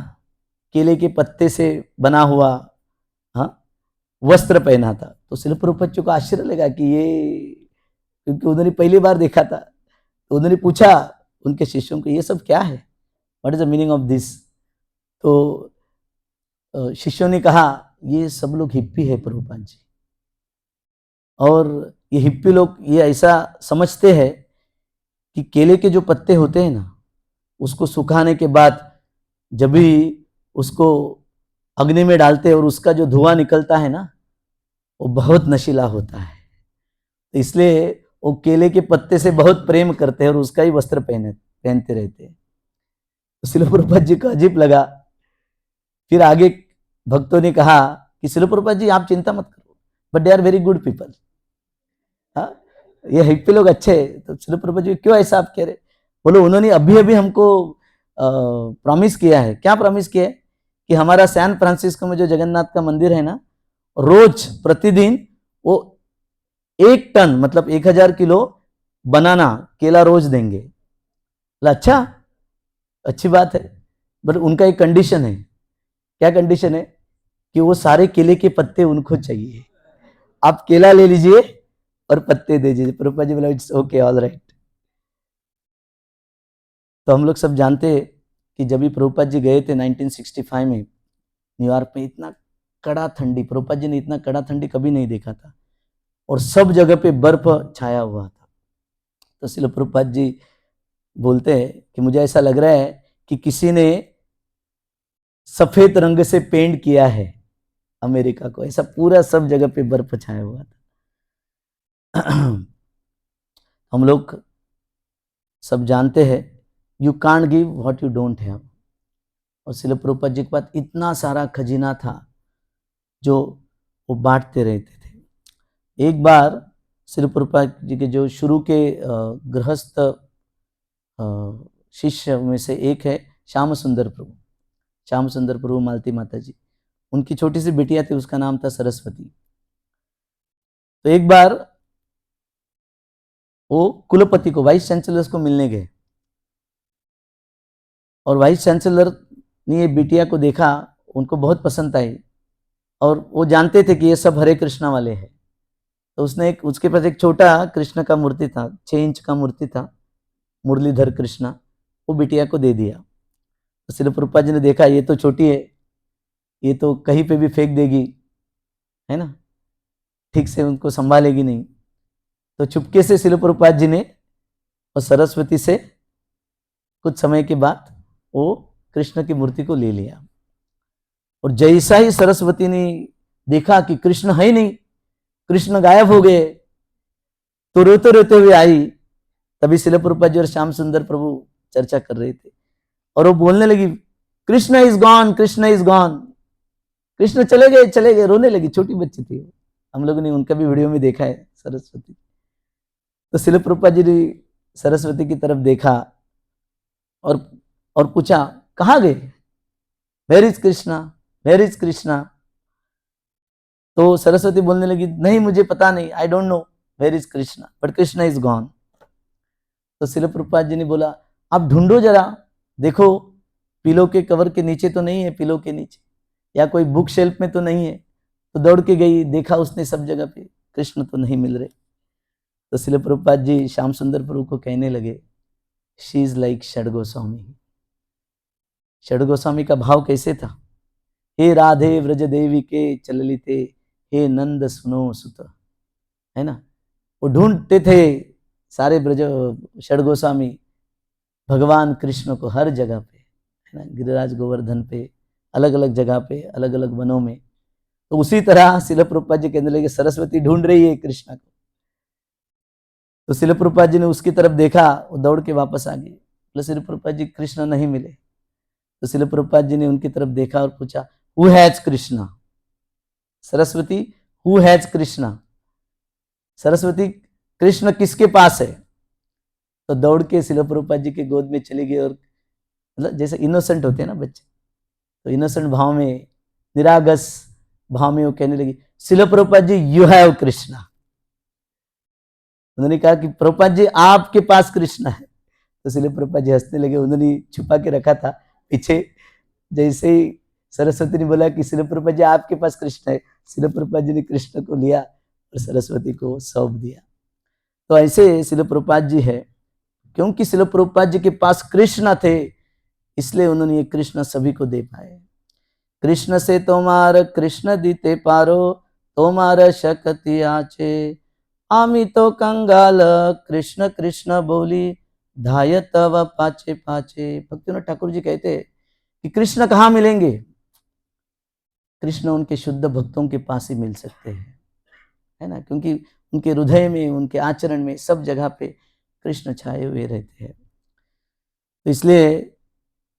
केले के पत्ते से बना हुआ हाँ वस्त्र पहना था। तो शिल प्रभुपाद जी को आश्चर्य लगा कि ये, क्योंकि उन्होंने पहली बार देखा था। तो उन्होंने पूछा उनके शिष्यों को, ये सब क्या है, what is the meaning of this? तो शिष्यों ने कहा, ये सब लोग हिप्पी है प्रभुपाद जी, और ये हिप्पी लोग ये ऐसा समझते हैं कि केले के जो पत्ते होते हैं ना, उसको सुखाने के बाद जब भी उसको अग्नि में डालते हैं और उसका जो धुआं निकलता है ना, वो बहुत नशीला होता है। तो इसलिए वो केले के पत्ते से बहुत प्रेम करते हैं और उसका ही वस्त्र पहनते रहते हैं। तो शिल प्रभुपाद जी को अजीब लगा। फिर आगे भक्तों ने कहा कि शिल प्रभुपाद जी आप चिंता मत करो, but they are very good people. हाँ, ये हिप्पी लोग अच्छे हैं। तो शिल प्रभुपाद जी क्यों ऐसा आप कह रहे? बोलो, उन्होंने अभी अभी हमको प्रॉमिस किया है। क्या प्रॉमिस किया है? कि हमारा सैन फ्रांसिस्को में जो जगन्नाथ का मंदिर है ना, रोज प्रतिदिन वो 1 टन मतलब 1000 किलो बनाना केला रोज देंगे। अच्छा, अच्छी बात है, बट उनका एक कंडीशन है। क्या कंडीशन है? कि वो सारे केले के पत्ते उनको चाहिए। आप केला ले लीजिए और पत्ते दे दीजिए। प्रभुपाद जी बोला, इट्स ओके, ऑल राइट। तो हम लोग सब जानते हैं कि जब भी प्रभुपाद जी गए थे 1965 में न्यूयॉर्क में, इतना कड़ा ठंडी, प्रभुपाद जी ने इतना कड़ा ठंडी कभी नहीं देखा था, और सब जगह पे बर्फ छाया हुआ था। तो श्रील प्रभुपाद जी बोलते हैं कि मुझे ऐसा लग रहा है कि किसी ने सफेद रंग से पेंट किया है अमेरिका को, ऐसा पूरा सब जगह पे बर्फ छाया हुआ था। हम लोग सब जानते हैं, you can't give what you don't have. और श्रील प्रभुपाद जी के पास इतना सारा खजीना था जो वो बांटते रहते थे। एक बार श्रील प्रभुपाद जी के जो शुरू के गृहस्थ शिष्य में से एक है श्याम सुंदर प्रभु, श्याम सुंदर प्रभु मालती माता जी, उनकी छोटी सी बिटिया थी, उसका नाम था सरस्वती। तो एक बार वो कुलपति को, वाइस चांसलर को मिलने गए, और वाइस चांसलर ने ये बिटिया को देखा, उनको बहुत पसंद आई, और वो जानते थे कि ये सब हरे कृष्णा वाले हैं। तो उसने उसके पास एक छोटा कृष्ण का मूर्ति था, 6 इंच का मूर्ति था, मुरलीधर कृष्णा, वो बिटिया को दे दिया। तो श्रील प्रभुपाद जी ने देखा, ये तो छोटी है, ये तो कहीं पे भी फेंक देगी, है ना, ठीक से उनको संभालेगी नहीं। तो चुपके से श्रील प्रभुपाद जी ने और सरस्वती से कुछ समय के बाद वो कृष्ण की मूर्ति को ले लिया। और जैसा ही सरस्वती ने देखा कि कृष्ण है ही नहीं, कृष्ण गायब हो गए, तो रोते रोते हुए आई। तभी श्रील प्रभुपाद जी और श्याम सुंदर प्रभु चर्चा कर रहे थे, और वो बोलने लगी, Krishna is gone, Krishna is gone, Krishna चले गए, चले गए, रोने लगी। छोटी बच्ची थी, हम लोगों ने उनका भी वीडियो में देखा है, सरस्वती। तो श्रील प्रभुपाद जी ने सरस्वती की तरफ देखा और पूछा, कहाँ गए, where is Krishna, where is Krishna? तो सरस्वती बोलने लगी, नहीं मुझे पता नहीं, I don't know where is Krishna, but Krishna is gone. तो श्रील प्रभुपाद जी ने बोला, आप ढूंढो जरा, देखो पिलो के कवर के नीचे तो नहीं है, पिलो के नीचे, या कोई बुक शेल्फ में तो नहीं है। तो दौड़ के गई, देखा उसने सब जगह पे, कृष्ण तो नहीं मिल रहे। तो श्रील प्रभुपाद जी श्याम सुंदर प्रभु को कहने लगे, she is like Shad Goswami. Shad Goswami का भाव कैसे था? हे राधे व्रज देवी के चललिते, हे नंद सुनो सुत, है ना। वो ढूंढते थे सारे ब्रज षड गोस्वामी भगवान कृष्ण को हर जगह पे, है ना, गिरिराज गोवर्धन पे, अलग अलग जगह पे, अलग अलग वनों में। तो उसी तरह श्रील प्रभुपाद जी कहने लगे, सरस्वती ढूंढ रही है कृष्ण को। तो श्रील प्रभुपाद जी ने उसकी तरफ देखा, वो दौड़ के वापस आ गई। बोले, श्रील प्रभुपाद जी कृष्ण नहीं मिले। तो श्रील प्रभुपाद जी ने उनकी तरफ देखा और पूछा, who has Krishna? Saraswati, who has Krishna? Saraswati, Krishna किसके पास है? तो दौड़ के श्रील प्रभुपाद जी के गोद में चली गई, और मतलब जैसे इनोसेंट होते हैं ना बच्चे, तो इनोसेंट भाव में, निरागस भाव में वो कहने लगी, श्रील प्रभुपाद जी यू हैव कृष्णा। उन्होंने कहा कि प्रभुपाद जी आपके पास कृष्ण है। तो शिल प्रभुपाद जी हंसने लगे, उन्होंने छुपा के रखा था पीछे। जैसे ही सरस्वती ने बोला कि शिल प्रभुपाद जी आपके पास कृष्ण है, शिल प्रभुपाद जी ने कृष्ण को लिया और सरस्वती को सौंप दिया। तो ऐसे शिल प्रभुपाद जी है, क्योंकि शिल प्रभुपाद जी के पास कृष्ण थे इसलिए उन्होंने ये कृष्ण सभी को दे पाए। कृष्ण से तोमार कृष्ण दीते पारो, तोमार शक्ति आचे, आमी तो कंगाल कृष्ण कृष्ण बोली, धाय तव पाचे पाचे। भक्तिविनोद ठाकुर जी कहते हैं कि कृष्ण कहाँ मिलेंगे? कृष्ण उनके शुद्ध भक्तों के पास ही मिल सकते हैं, है ना, क्योंकि उनके हृदय में, उनके आचरण में, सब जगह पे कृष्ण छाए हुए रहते हैं। तो इसलिए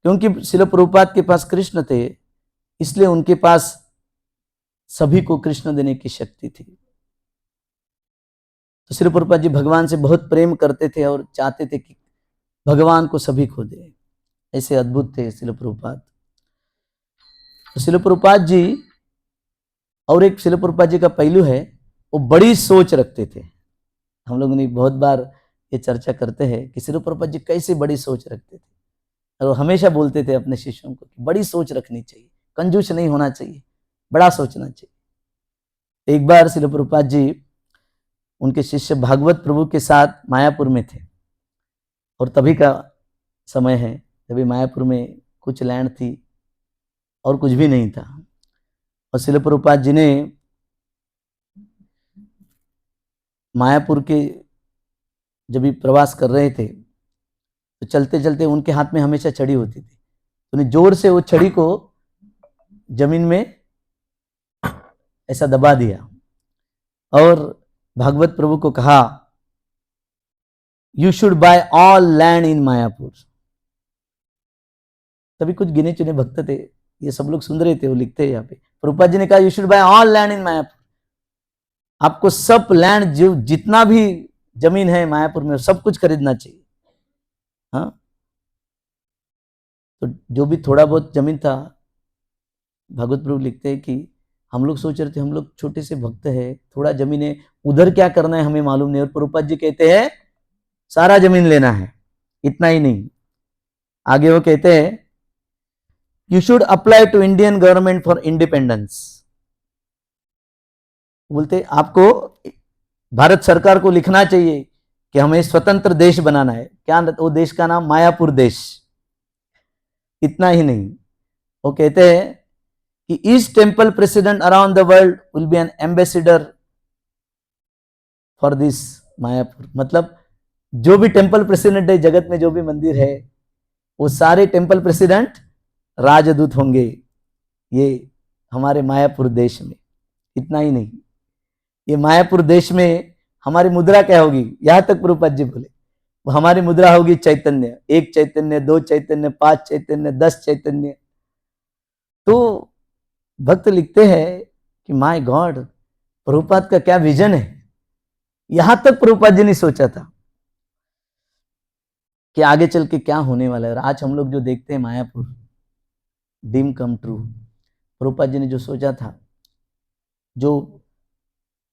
क्योंकि शिल प्रभुपाद के पास कृष्ण थे इसलिए उनके पास सभी को कृष्ण देने की शक्ति थी। तो शिल प्रभुपाद जी भगवान से बहुत प्रेम करते थे और चाहते थे कि भगवान को सभी को दे। ऐसे अद्भुत थे शिल प्रभुपाद। तो शिल प्रभुपाद जी, और एक शिल प्रभुपाद जी का पहलू है, वो बड़ी सोच रखते थे। हम लोगों ने बहुत बार ये चर्चा करते हैं कि शिल प्रभुपाद जी कैसे बड़ी सोच रखते थे, और वो हमेशा बोलते थे अपने शिष्यों को कि बड़ी सोच रखनी चाहिए, कंजूस नहीं होना चाहिए, बड़ा सोचना चाहिए। एक बार शिल प्रभुपाद जी उनके शिष्य भागवत प्रभु के साथ मायापुर में थे, और तभी का समय है, तभी मायापुर में कुछ लैंड थी और कुछ भी नहीं था। और शिल प्रभुपाद जी ने मायापुर के जब भी प्रवास कर रहे थे तो चलते चलते उनके हाथ में हमेशा छड़ी होती थी, उन्हें जोर से वो छड़ी को जमीन में ऐसा दबा दिया और भागवत प्रभु को कहा, you should buy all land in Mayapur. तभी कुछ गिने चुने भक्त थे, ये सब लोग सुन रहे थे, वो लिखते हैं यहाँ पे, प्रभुपाद जी ने कहा, you should buy all land in Mayapur, आपको सब लैंड, जो जितना भी जमीन है मायापुर में सब कुछ खरीदना चाहिए। हाँ, तो जो भी थोड़ा बहुत जमीन था, भागवत प्रभु लिखते हैं कि हम लोग सोच रहे थे हम लोग छोटे से भक्त है, थोड़ा जमीन है, उधर क्या करना है हमें मालूम नहीं, और प्रभुपाद जी कहते हैं सारा जमीन लेना है। इतना ही नहीं, आगे वो कहते हैं, you should apply to Indian government for independence. बोलते आपको भारत सरकार को लिखना चाहिए कि हमें स्वतंत्र देश बनाना है। क्या वो देश का नाम? मायापुर देश। इतना ही नहीं, वो कहते हैं कि each temple president around the world will be N ambassador for this Mayapur. मतलब जो भी टेम्पल प्रेसिडेंट है जगत में, जो भी मंदिर है, वो सारे टेम्पल प्रेसिडेंट राजदूत होंगे ये हमारे मायापुर देश में। इतना ही नहीं, ये मायापुर देश में हमारी मुद्रा क्या होगी, यहां तक प्रभुपाद जी बोले, हमारी मुद्रा होगी चैतन्य, 1 चैतन्य, 2 चैतन्य, 5 चैतन्य, 10 चैतन्य। तो भक्त लिखते हैं कि माय गॉड, प्रभुपाद का क्या विजन है। यहां तक प्रभुपाद जी ने सोचा था कि आगे चल के क्या होने वाला है। और आज हम लोग जो देखते हैं Mayapur, dream come true. Prabhupada ji ने जो सोचा था, जो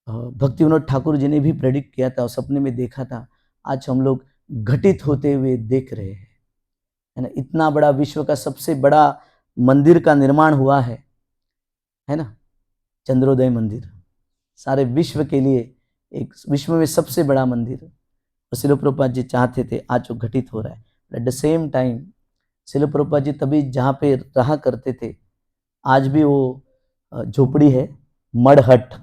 भक्तिविनोद ठाकुर जी ने भी प्रेडिक्ट किया था और सपने में देखा था, आज हम लोग घटित होते हुए देख रहे हैं, है ना। इतना बड़ा विश्व का सबसे बड़ा मंदिर का निर्माण हुआ है ना, चंद्रोदय मंदिर, सारे विश्व के लिए एक विश्व में सबसे बड़ा मंदिर। और शिल प्रभुपाद जी चाहते थे, आज वो घटित हो रहा है। एट द सेम टाइम शिल प्रभुपाद जी तभी जहाँ पे रहा करते थे, आज भी वो झोपड़ी है, मड हट,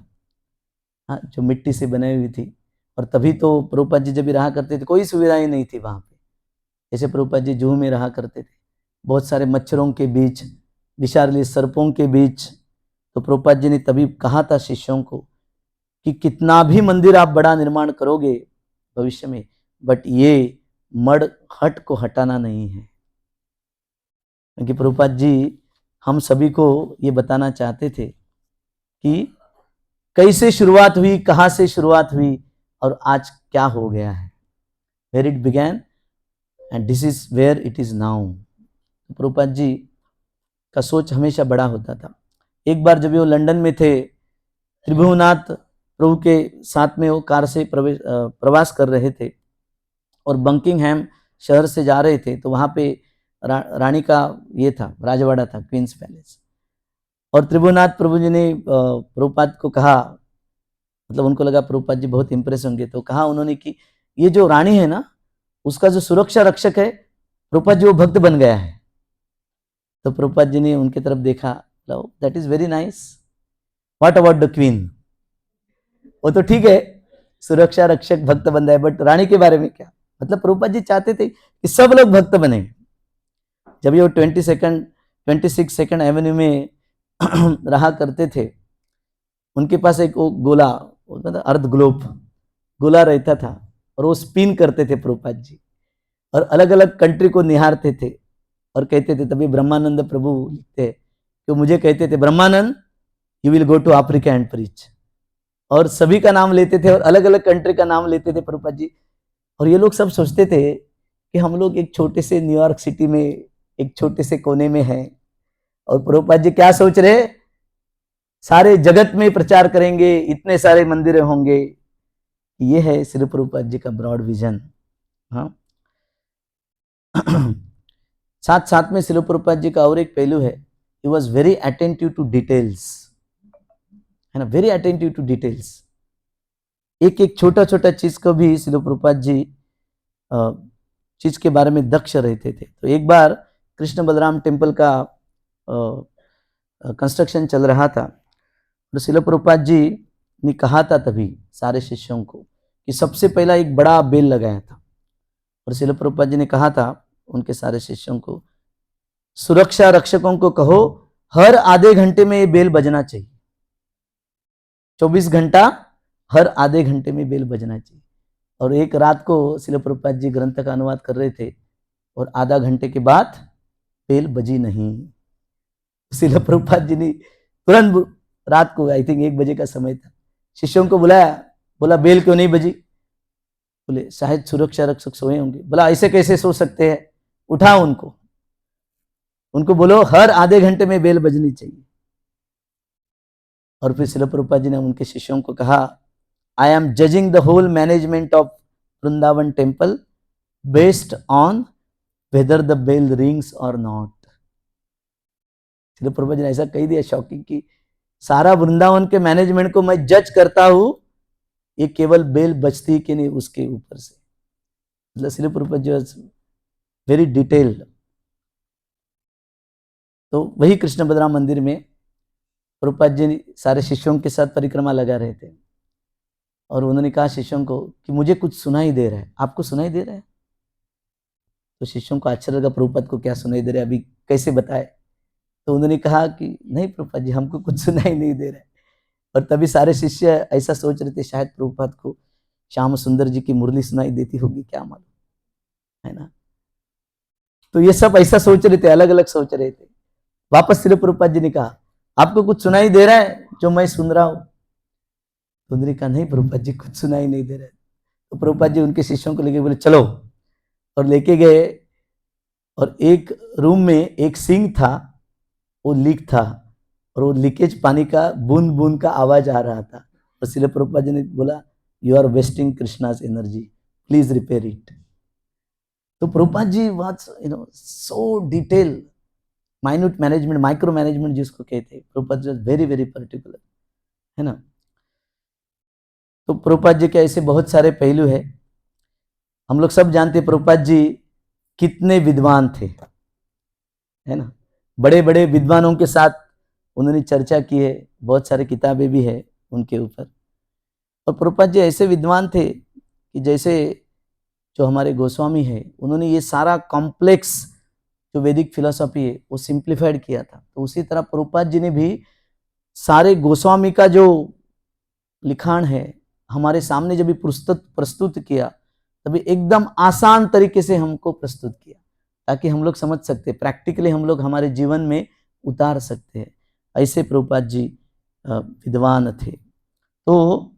हाँ, जो मिट्टी से बनाई हुई थी। और तभी तो प्रभुपाद जी जब भी रहा करते थे कोई सुविधाएं नहीं थी वहाँ पे। जैसे प्रभुपाद जी जूह में रहा करते थे, बहुत सारे मच्छरों के बीच, विषाली सर्पों के बीच। तो प्रभुपाद जी ने तभी कहा था शिष्यों को कि कितना भी मंदिर आप बड़ा निर्माण करोगे भविष्य में, बट ये मड हट को हटाना नहीं है। क्योंकि प्रभुपाद जी हम सभी को ये बताना चाहते थे कि कैसे शुरुआत हुई, कहाँ से शुरुआत हुई और आज क्या हो गया है। Where it began and this is where it is now. Prabhupada ji का सोच हमेशा बड़ा होता था। एक बार जब वो लंदन में थे, त्रिभुवनाथ प्रभु के साथ में वो कार से प्रवास कर रहे थे और बकिंघम शहर से जा रहे थे तो वहां पे रानी का ये था, राजवाड़ा था, क्वींस पैलेस। और त्रिभुवनाथ प्रभु जी ने प्रभुपाद को कहा, मतलब उनको लगा प्रभुपाद जी बहुत इंप्रेस होंगे, तो कहा उन्होंने कि ये जो रानी है ना, उसका जो सुरक्षा रक्षक है प्रभुपाद जी, वो भक्त बन गया है। तो प्रभुपाद जी ने उनकी तरफ देखा, that is very nice, what about the queen? वो तो ठीक है, सुरक्षा रक्षक भक्त बन रहा है, बट रानी के बारे में क्या? मतलब प्रभुपाद जी चाहते थे कि सब लोग भक्त बने। जब ये 26 सेकंड एवेन्यू में रहा करते थे, उनके पास एक वो गोला, मतलब अर्थ ग्लोब गोला रहता था, और वो स्पिन करते थे प्रभुपाद जी, और अलग अलग कंट्री को निहारते थे और कहते थे। तभी ब्रह्मानंद प्रभु लिखते तो मुझे कहते थे, Brahmananda you will go to Africa and preach, और सभी का नाम लेते थे और अलग अलग कंट्री का नाम लेते थे प्रभुपाद जी। और ये लोग सब सोचते थे कि हम लोग एक छोटे से न्यूयॉर्क सिटी में एक छोटे से कोने में हैं, और प्रभुपाद जी क्या सोच रहे, सारे जगत में प्रचार करेंगे, इतने सारे मंदिर होंगे। ये है श्री प्रभुपाद जी का ब्रॉड विजन। हाँ, साथ साथ में श्री प्रभुपाद जी का और एक पहलू है, he was very attentive to details, है ना, वेरी अटेंटिव टू डिटेल्स। एक एक छोटा छोटा चीज को भी श्री प्रभुपाद जी चीज के बारे में दक्ष रहते थे। तो एक बार कृष्ण बलराम टेम्पल का कंस्ट्रक्शन चल रहा था, तो श्रील प्रभुपाद जी ने कहा था तभी सारे शिष्यों को कि सबसे पहला एक बड़ा बेल लगाया था, और श्रील प्रभुपाद जी ने कहा था उनके सारे शिष्यों को, सुरक्षा रक्षकों को कहो हर आधे घंटे में ये बेल बजना चाहिए, 24 घंटा हर आधे घंटे में बेल बजना चाहिए। और एक रात को श्रील प्रभुपाद जी ग्रंथ का अनुवाद कर रहे थे, और आधा घंटे के बाद बेल बजी नहीं। श्रील प्रभुपाद जी ने तुरंत रात को, आई थिंक 1 बजे का समय था, शिष्यों को बुलाया, बोला बेल क्यों नहीं बजी? बोले शायद सुरक्षा रक्षक सोए होंगे। बोला ऐसे कैसे सो सकते हैं, उठाओ उनको बोलो हर आधे घंटे में बेल बजनी चाहिए। और फिर श्रील प्रभुपाद जी ने उनके शिष्यों को कहा, I am judging the whole management of Vrindavan temple based on whether the bell rings or not. Srila Prabhupada ji ने ऐसा कह दिया शॉकिंग की सारा वृंदावन के मैनेजमेंट को मैं जज करता हूं, ये केवल बेल बजती कि नहीं उसके ऊपर से। मतलब Srila Prabhupada ji was very detailed. तो वही कृष्ण बलराम मंदिर में प्रभुपाद जी सारे शिष्यों के साथ परिक्रमा लगा रहे थे, और उन्होंने कहा शिष्यों को कि मुझे कुछ सुनाई दे रहा है, आपको सुनाई दे रहा है? तो शिष्यों को आश्चर्य लगा, प्रभुपाद को क्या सुनाई दे रहा है, अभी कैसे बताए? तो उन्होंने कहा कि नहीं प्रभुपाद जी, हमको कुछ सुनाई नहीं दे रहा है। और तभी सारे शिष्य ऐसा सोच रहे थे, शायद प्रभुपाद को श्याम सुंदर जी की मुरली सुनाई देती होगी, क्या मालूम, है ना। तो ये सब ऐसा सोच रहे थे, अलग अलग सोच रहे थे। वापस श्री प्रभुपाद जी ने कहा, आपको कुछ सुनाई दे रहा है जो मैं सुन रहा हूं? तो उन्होंने कहा नहीं प्रभुपाद जी, कुछ सुनाई नहीं दे रहा है। तो प्रभुपाद जी उनके शिष्यों को लेके बोले चलो, और लेके गए, और एक रूम में एक सिंक था, वो लीक था, और वो लीकेज पानी का बूंद बूंद का आवाज आ रहा था। और श्रील प्रभुपाद जी ने बोला, you are wasting Krishna's energy, please repair it. तो Prabhupada ji was so detail, minute management, micro management जिसको कहते हैं, Prabhupada ji very very particular, है ना। तो प्रभुपाद जी के ऐसे बहुत सारे पहलू है। हम लोग सब जानते प्रभुपाद जी कितने विद्वान थे, है ना। बड़े बड़े विद्वानों के साथ उन्होंने चर्चा की है, बहुत सारी किताबें भी है उनके ऊपर। और प्रभुपाद जी ऐसे विद्वान थे कि जैसे जो हमारे गोस्वामी है, उन्होंने ये सारा कॉम्प्लेक्स जो वैदिक फिलोसॉफी है वो सिंप्लीफाइड किया था। तो उसी तरह प्रभुपाद जी ने भी सारे गोस्वामी का जो लिखाण है हमारे सामने जब भी प्रस्तुत किया, तभी एकदम आसान तरीके से हमको प्रस्तुत किया, ताकि हम लोग समझ सकते, प्रैक्टिकली हम लोग हमारे जीवन में उतार सकते हैं। ऐसे प्रभुपाद जी विद्वान थे। तो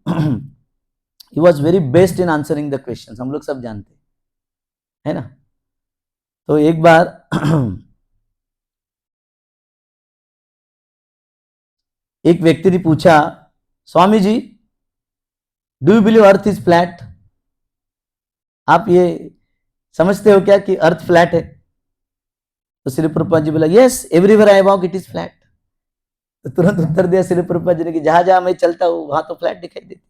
ही was very best in answering the question, हम लोग सब जानते है ना। तो एक बार एक व्यक्ति ने पूछा, Swami ji do you believe earth is flat? आप ये समझते हो क्या कि अर्थ फ्लैट है? तो श्रील प्रभुपाद जी बोला yes, everywhere I walk it is flat. तो तुरंत उत्तर दिया श्रील प्रभुपाद जी ने कि जहां जहां मैं चलता हूं वहां तो फ्लैट दिखाई देती।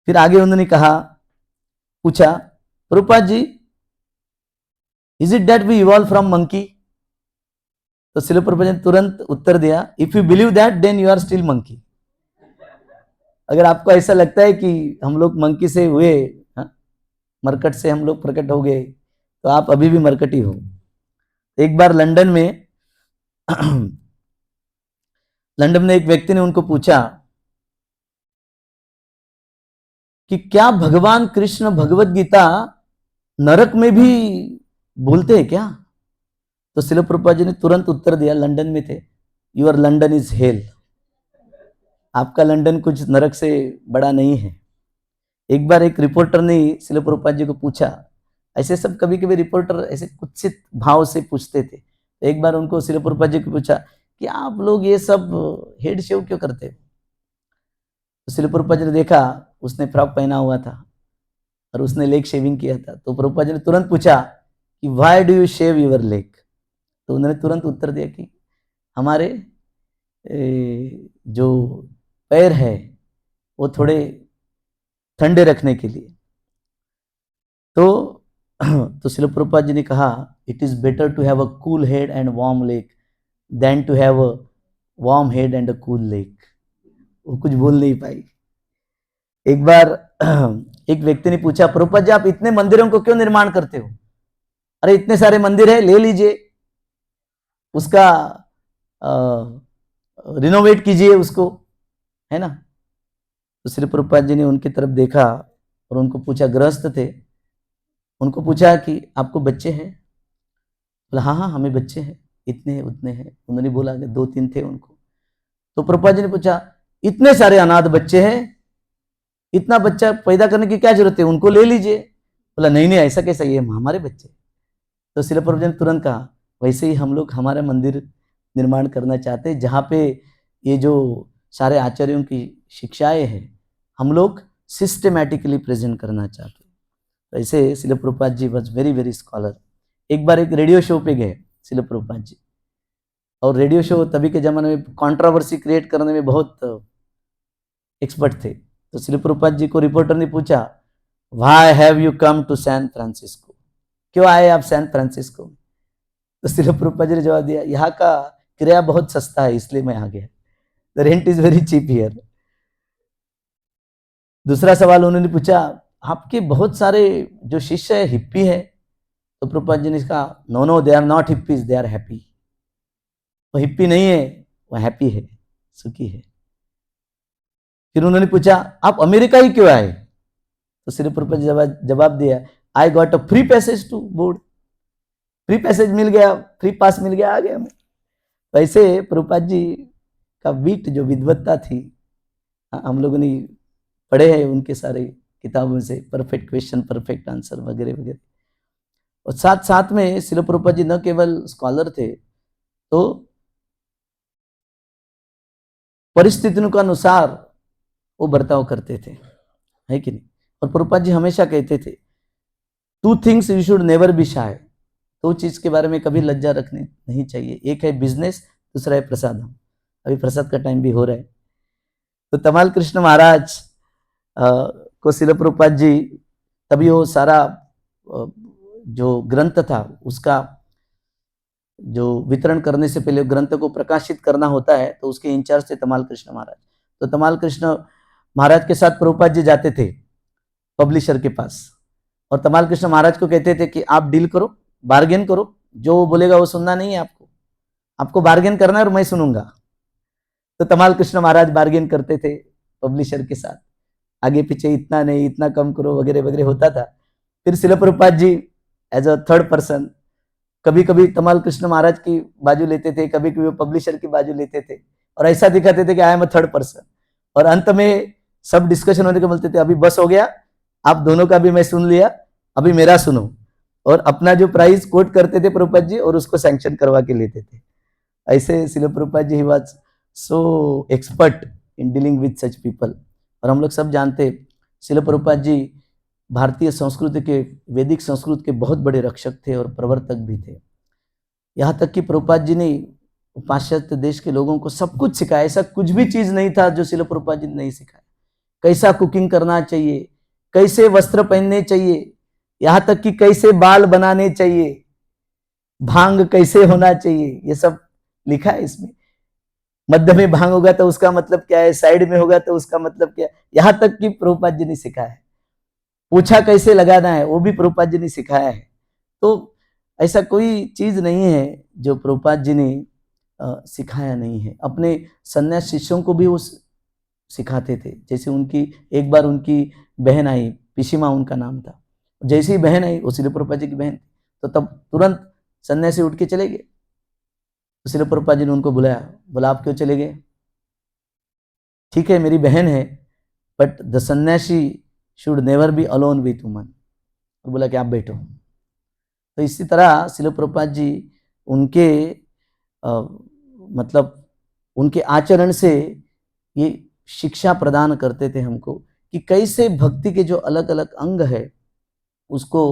फिर आगे उन्होंने कहा, पूछा, Prabhupada ji is it that we evolve from monkey? तो श्रील प्रभुपाद जी ने तुरंत उत्तर दिया, if you believe that then you are still monkey. अगर आपको ऐसा लगता है कि हम लोग मंकी से हुए, मरकट से हम लोग प्रकट हो गए, तो आप अभी भी मरकट ही हो। एक बार लंदन में एक व्यक्ति ने उनको पूछा कि क्या भगवान कृष्ण भगवत गीता नरक में भी बोलते हैं क्या? तो श्रील प्रभुपाद जी ने तुरंत उत्तर दिया, लंदन में थे, यूर लंदन इज हेल। आपका लंदन कुछ नरक से बड़ा नहीं है। एक बार एक रिपोर्टर ने श्रील प्रभुपाद जी को पूछा, ऐसे सब कभी कभी रिपोर्टर ऐसे कुत्सित भाव से पूछते थे। एक बार उनको श्रील प्रभुपाद जी को पूछा कि आप लोग ये सब हेड शेव क्यों करते हो? तो श्रील प्रभुपाद जी ने देखा उसने फ्रॉक पहना हुआ था और उसने लेग शेविंग किया था। तो प्रभुपाद जी ने तुरंत पूछा कि why do you shave your leg? तो उन्होंने तुरंत उत्तर दिया कि हमारे जो पैर है वो थोड़े ठंडे रखने के लिए। तो श्रील प्रभुपाद जी ने कहा, it is better to have a cool head and warm leg than to have a warm head and a cool leg. वो कुछ बोल नहीं पाई। एक बार एक व्यक्ति ने पूछा, प्रभुपाद जी आप इतने मंदिरों को क्यों निर्माण करते हो? अरे इतने सारे मंदिर है, ले लीजिए, उसका रिनोवेट कीजिए उसको, है ना? तो श्री प्रभुपाद जी ने उनकी तरफ देखा और उनको पूछा, गृहस्थ थे, उनको पूछा कि आपको बच्चे हैं? बोला हाँ हाँ हमें बच्चे हैं, इतने हैं उतने हैं। उन्होंने बोला कि 2-3 थे उनको। तो प्रभुपाद जी ने पूछा, इतने सारे अनाथ बच्चे हैं, इतना बच्चा पैदा करने की क्या जरूरत है, उनको ले लीजिए। बोला नहीं नहीं ऐसा कैसा, ये हमारे बच्चे। तो श्रील प्रभुपाद जी ने तुरंत कहा, वैसे ही हम लोग हमारा मंदिर निर्माण करना चाहते हैं जहाँ पे ये जो सारे आचार्यों की शिक्षाएं हैं हम लोग सिस्टमैटिकली प्रेजेंट करना चाहते हैं। तो ऐसे श्रील प्रभुपाद जी वॉज वेरी वेरी स्कॉलर। एक बार एक रेडियो शो पे गए श्रील प्रभुपाद जी, और रेडियो शो तभी के जमाने में कंट्रोवर्सी क्रिएट करने में बहुत एक्सपर्ट थे। तो श्रील प्रभुपाद जी को रिपोर्टर ने पूछा, why have you come to San Francisco? क्यों आए आप सैन फ्रांसिस्को में? तो श्रील प्रभुपाद जी ने जवाब दिया, यहाँ का किराया बहुत सस्ता है इसलिए मैं आ गया, the rent is very cheap here. दूसरा सवाल उन्होंने पूछा, आपके बहुत सारे जो शिष्य है हिप्पी है? तो प्रभुपाद जी ने कहा, no no they are not hippies, they are happy. वो हिप्पी नहीं है, वो हैप्पी है, सुखी है। फिर उन्होंने पूछा, आप अमेरिका ही क्यों आए? तो श्री प्रभुपाद जी जवाब दिया, I got a free passage to board. Free passage मिल गया, फ्री पास मिल गया, आ गया मैं। वैसे प्रभुपाद जी का बीट जो विद्वत्ता थी, हम लोगों ने पढ़े हैं उनके सारे किताबों से, परफेक्ट क्वेश्चन परफेक्ट आंसर वगैरह वगैरह। और साथ साथ में श्रील प्रभुपाद जी न केवल स्कॉलर थे, तो परिस्थितियों के अनुसार वो बर्ताव करते थे, है कि नहीं? और प्रभुपाद जी हमेशा कहते थे, 2 things you should never be shy. 2 चीज के बारे में कभी लज्जा रखनी नहीं चाहिए, एक है बिजनेस, दूसरा है प्रसादम। अभी प्रसाद का टाइम भी हो रहा है। तो तमाल कृष्ण महाराज को श्रील प्रभुपाद जी तभी वो सारा जो ग्रंथ था उसका जो वितरण करने से पहले ग्रंथ को प्रकाशित करना होता है, तो उसके इंचार्ज थे तमाल कृष्ण महाराज। तो तमाल कृष्ण महाराज के साथ प्रभुपाद जी जाते थे पब्लिशर के पास, और तमाल कृष्ण महाराज को कहते थे कि आप डील करो, बार्गेन करो, जो वो बोलेगा वो सुनना नहीं है आपको, आपको बार्गेन करना है और मैं सुनूंगा। तो तमाल कृष्ण महाराज बार्गेन करते थे पब्लिशर के साथ, आगे पीछे इतना नहीं, इतना कम करो वगैरह वगैरह होता था। फिर श्रील प्रभुपाद जी एज अ थर्ड पर्सन कभी कभी तमाल कृष्ण महाराज की बाजू लेते थे, कभी कभी पब्लिशर की बाजू लेते थे, और ऐसा दिखाते थे कि I am a third person. और अंत में सब डिस्कशन होने के बोलते थे, अभी बस हो गया, आप दोनों का भी मैं सुन लिया, अभी मेरा सुनो। और अपना जो प्राइस कोट करते थे प्रभुपाद जी और उसको सैंक्शन करवा के लेते थे। ऐसे Srila Prabhupada ji he was so expert in dealing with such people. और हम लोग सब जानते श्रील प्रभुपाद जी भारतीय संस्कृति के, वैदिक संस्कृत के बहुत बड़े रक्षक थे और प्रवर्तक भी थे। यहाँ तक कि प्रभुपाद जी ने पाश्चात्य देश के लोगों को सब कुछ सिखाया। ऐसा कुछ भी चीज नहीं था जो श्रील प्रभुपाद जी ने नहीं सिखाया। कैसा कुकिंग करना चाहिए, कैसे वस्त्र पहनने चाहिए, यहाँ तक कि कैसे बाल बनाने चाहिए, भांग कैसे होना चाहिए, ये सब लिखा है इसमें। मध्य में भांग होगा तो उसका मतलब क्या है, साइड में होगा तो उसका मतलब क्या है, यहाँ तक कि प्रभुपाद जी ने सिखाया है। पूछा कैसे लगाना है वो भी प्रभुपाद जी ने सिखाया है। तो ऐसा कोई चीज नहीं है जो प्रभुपाद जी ने सिखाया नहीं है। अपने सन्यास शिष्यों को भी वो सिखाते थे। जैसे उनकी एक बार उनकी बहन आई, पिशिमा उनका नाम था। जैसे ही बहन आई, वो श्रील प्रभुपाद जी की बहन, तो तब तुरंत सन्यासी उठ के चले गए। तो श्रील प्रभुपाद जी ने उनको बुलाया, बोला आप क्यों चले गए? ठीक है मेरी बहन है, बट द सन्यासी should never be alone with woman. और बोला कि आप बैठो। तो इसी तरह श्रील प्रभुपाद जी उनके मतलब उनके आचरण से ये शिक्षा प्रदान करते थे हमको कि कैसे भक्ति के जो अलग अलग अंग है उसको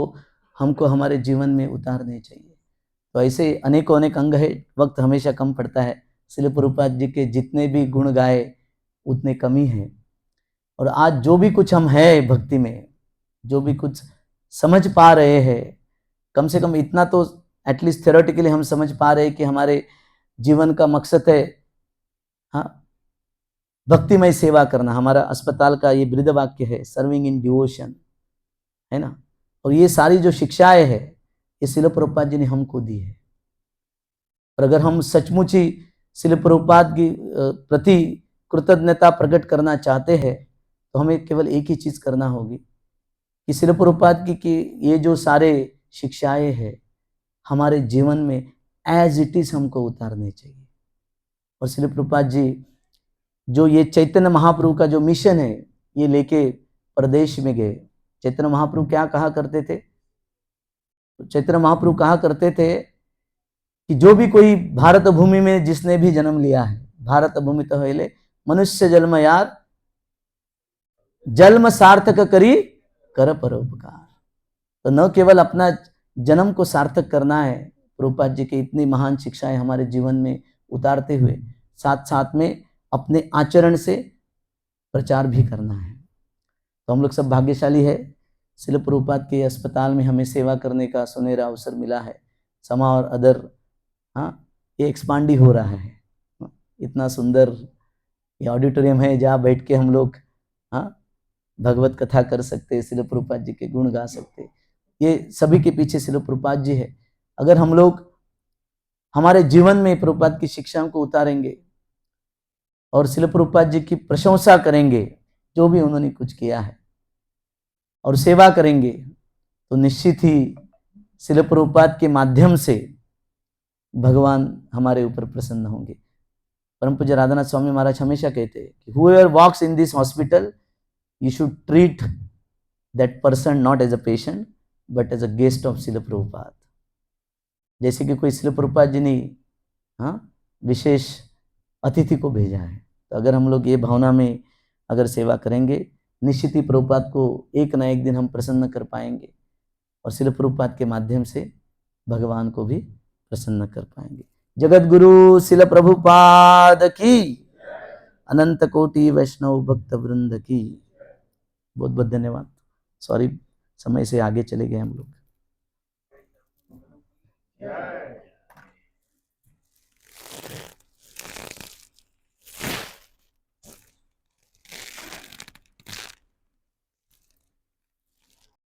हमको हमारे जीवन में उतारने चाहिए। तो ऐसे अनेकों अनेक अंग है, वक्त हमेशा कम पड़ता है। श्रील प्रभुपाद जी के जितने भी गुण गाए उतने कमी है। और आज जो भी कुछ हम है भक्ति में, जो भी कुछ समझ पा रहे हैं, कम से कम इतना तो एटलीस्ट थ्योरेटिकली हम समझ पा रहे हैं कि हमारे जीवन का मकसद है हाँ भक्तिमय सेवा करना। हमारा अस्पताल का ये बृहद वाक्य है, सर्विंग इन डिवोशन, है ना। और ये सारी जो शिक्षाएं है ये श्रील प्रभुपाद जी ने हमको दी है। और अगर हम सचमुच ही श्रील प्रभुपाद की प्रति कृतज्ञता प्रकट करना चाहते हैं तो हमें केवल एक ही चीज करना होगी कि श्रील प्रभुपाद की ये जो सारे शिक्षाएं हैं हमारे जीवन में एज इट इज हमको उतारने चाहिए। और श्रील प्रभुपाद जी जो ये चैतन्य महाप्रभु का जो मिशन है ये लेके प्रदेश में गए। चैतन्य महाप्रभु क्या कहा करते थे? चैतन्य महाप्रभु कहा करते थे कि जो भी कोई भारत भूमि में जिसने भी जन्म लिया है, भारत भूमि तो हेले मनुष्य जन्म यार जन्म सार्थक करी कर परोपकार। तो न केवल अपना जन्म को सार्थक करना है, प्रभुपाद जी की इतनी महान शिक्षाएं हमारे जीवन में उतारते हुए साथ साथ में अपने आचरण से प्रचार भी करना है। तो हम लोग सब भाग्यशाली है, श्रील प्रभुपाद के अस्पताल में हमें सेवा करने का सुनहरा अवसर मिला है। समा और अदर ये एक्सपांड ही हो रहा है। इतना सुंदर ये ऑडिटोरियम है जहाँ बैठ के हम लोग भगवत कथा कर सकते, श्रील प्रभुपाद जी के गुण गा सकते। ये सभी के पीछे श्रील प्रभुपाद जी है। अगर हम लोग हमारे जीवन में प्रभुपाद की शिक्षाओं को उतारेंगे और श्रील प्रभुपाद जी की प्रशंसा करेंगे जो भी उन्होंने कुछ किया है और सेवा करेंगे तो निश्चित ही श्रील प्रभुपाद के माध्यम से भगवान हमारे ऊपर प्रसन्न होंगे। परम पूज्य राधानाथ स्वामी महाराज हमेशा कहते हैं कि whoever walks in this hospital you should treat that person not as a patient but as a guest of Srila Prabhupada. जैसे कि कोई श्रील प्रभुपाद जी ने विशेष अतिथि को भेजा है, तो अगर हम लोग ये भावना में अगर सेवा करेंगे निश्चित ही प्रभुपाद को एक ना एक दिन हम प्रसन्न कर पाएंगे और श्रील प्रभुपाद के माध्यम से भगवान को भी प्रसन्न कर पाएंगे। जगत गुरु श्रील प्रभुपाद की, अनंत कोटि वैष्णव भक्त वृंद की। बहुत बहुत धन्यवाद। सॉरी समय से आगे चले गए हम लोग।